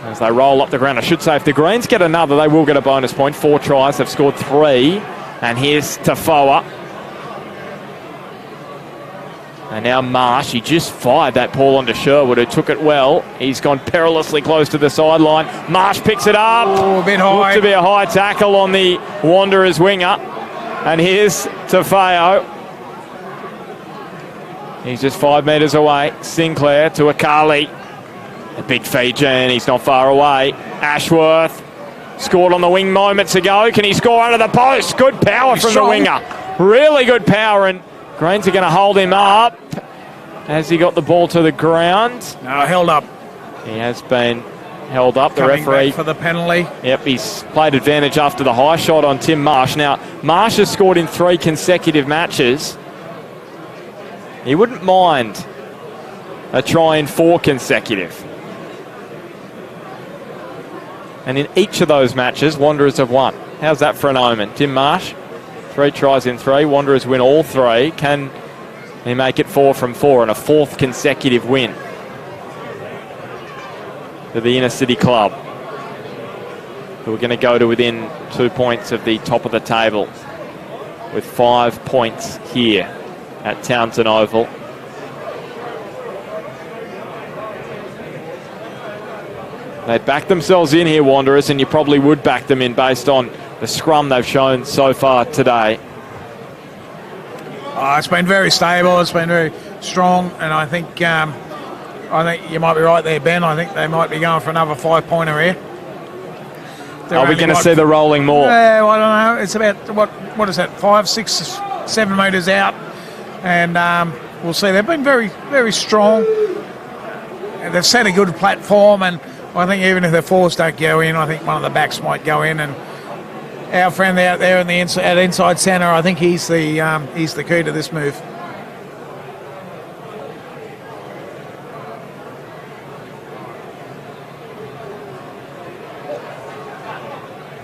C: As they roll up the ground, I should say if the Greens get another, they will get a bonus point. 4 tries, they've scored 3. And here's Tafoa. And now Marsh, he just fired that ball onto Sherwood, who took it well. He's gone perilously close to the sideline. Marsh picks it up.
D: Oh, a bit high.
C: Looks to be a high tackle on the Wanderers winger. And here's Tafeo. He's just 5 metres away. Sinclair to Akali. A big Fijian, he's not far away. Ashworth scored on the wing moments ago. Can he score under the post? Good power from the winger. Really good power, and Greens are going to hold him up. Has he got the ball to the ground?
D: No, held up.
C: He has been held up.
D: Coming
C: the referee
D: back for the penalty.
C: Yep, he's played advantage after the high shot on Tim Marsh. Now, Marsh has scored in 3 consecutive matches. He wouldn't mind a try in 4 consecutive. And in each of those matches, Wanderers have won. How's that for an omen? Tim Marsh, 3 tries in 3. Wanderers win all 3. Can he make it 4 from 4 and a 4th consecutive win for the Inner City club, who are going to go to within 2 points of the top of the table with 5 points here at Townsend Oval. They back themselves in here, Wanderers, and you probably would back them in based on the scrum they've shown so far today.
D: It's been very stable. It's been very strong, and I think you might be right there, Ben. I think they might be going for another 5-pointer here.
C: Are we going to see the rolling more?
D: Yeah, well, I don't know. It's about what is that? 5, 6, 7 metres out, and we'll see. They've been very, very strong. They've set a good platform, and I think even if their forwards don't go in, I think one of the backs might go in. And our friend out there in the inside centre, I think he's the key to this move.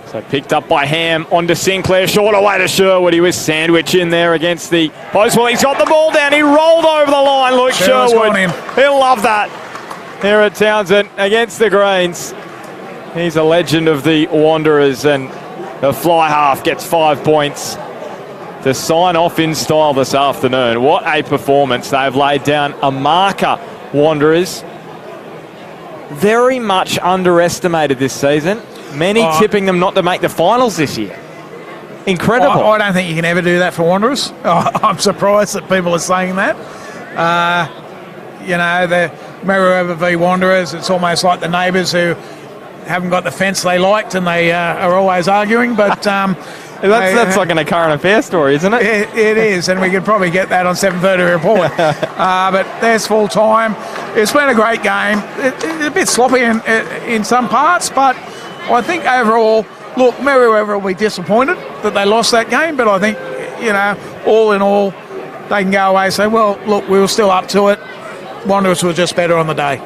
C: So picked up by Ham, onto Sinclair, short away to Sherwood. He was sandwiched in there against the post. Well, he's got the ball down. He rolled over the line, Luke Sherwood. He'll love that here at Townsend against the Greens. He's a legend of the Wanderers, and the fly half gets 5 points to sign off in style this afternoon. What a performance. They've laid down a marker, Wanderers. Very much underestimated this season. Many tipping them not to make the finals this year. Incredible.
D: I don't think you can ever do that for Wanderers. I'm surprised that people are saying that. The Merewether v Wanderers, it's almost like the neighbours who haven't got the fence they liked and they are always arguing. But
C: that's like an current affair story, isn't it?
D: It is, and we could probably get that on 7:30 report. But there's full time. It's been a great game. It's a bit sloppy in some parts, but I think overall, look, Merewether will be disappointed that they lost that game, but I think, all in all, they can go away and say, well, look, we were still up to it. Wanderers were just better on the day.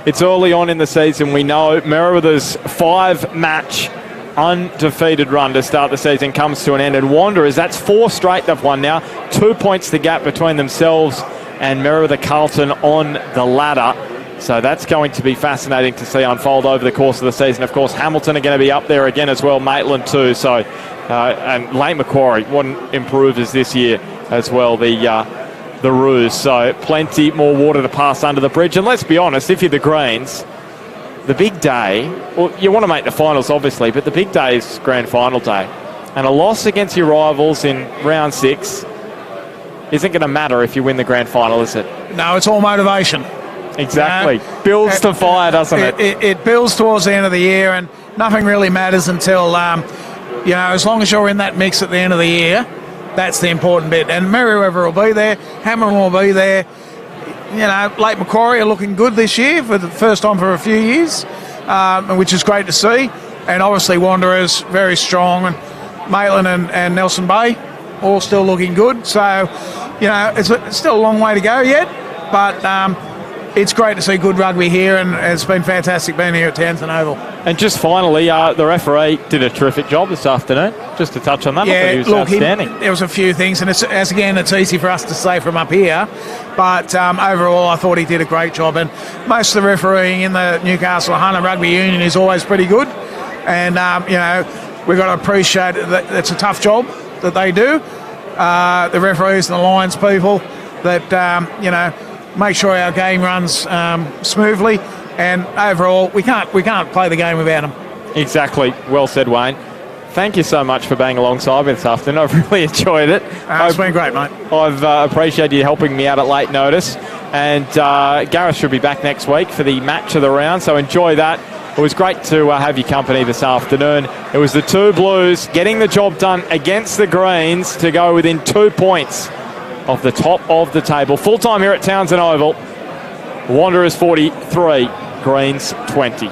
D: It's
C: early on in the season. We know Merewether's 5-match undefeated run to start the season comes to an end, and Wanderers, that's 4 straight they've won now. 2 points the gap between themselves and Merewether Carlton on the ladder. So that's going to be fascinating to see unfold over the course of the season. Of course, Hamilton are going to be up there again as well, Maitland too. So, and Lane Macquarie, what improves this year as well, the Roos. So plenty more water to pass under the bridge. And let's be honest, if you're the Greens, the big day, well, you want to make the finals obviously, but the big day is grand final day. And a loss against your rivals in round 6 isn't going to matter if you win the grand final, is it?
D: No, it's all motivation.
C: Exactly. Builds to fire, doesn't it?
D: It builds towards the end of the year, and nothing really matters until, as long as you're in that mix at the end of the year, that's the important bit. And Merewether will be there, Hamilton will be there. Lake Macquarie are looking good this year for the first time for a few years, which is great to see. And obviously Wanderers, very strong, and Maitland and Nelson Bay, all still looking good. So, it's still a long way to go yet, but it's great to see good rugby here, and it's been fantastic being here at Townsend Oval.
C: And just finally, the referee did a terrific job this afternoon. Just to touch on that, I thought he was outstanding.
D: There was a few things, and it's easy for us to say from up here, but overall I thought he did a great job. And most of the refereeing in the Newcastle Hunter Rugby Union is always pretty good, and we've got to appreciate that it's a tough job that they do. The referees and the Lions people that make sure our game runs smoothly, and overall we can't play the game without them.
C: Exactly. Well said, Wayne. Thank you so much for being alongside me this afternoon. I've really enjoyed it.
D: It's been great, mate.
C: I've appreciated you helping me out at late notice, and Gareth should be back next week for the match of the round, so enjoy that. It was great to have your company this afternoon. It was the two Blues getting the job done against the Greens to go within 2 points of the top of the table. Full time here at Townsend Oval. Wanderers 43, Greens 20.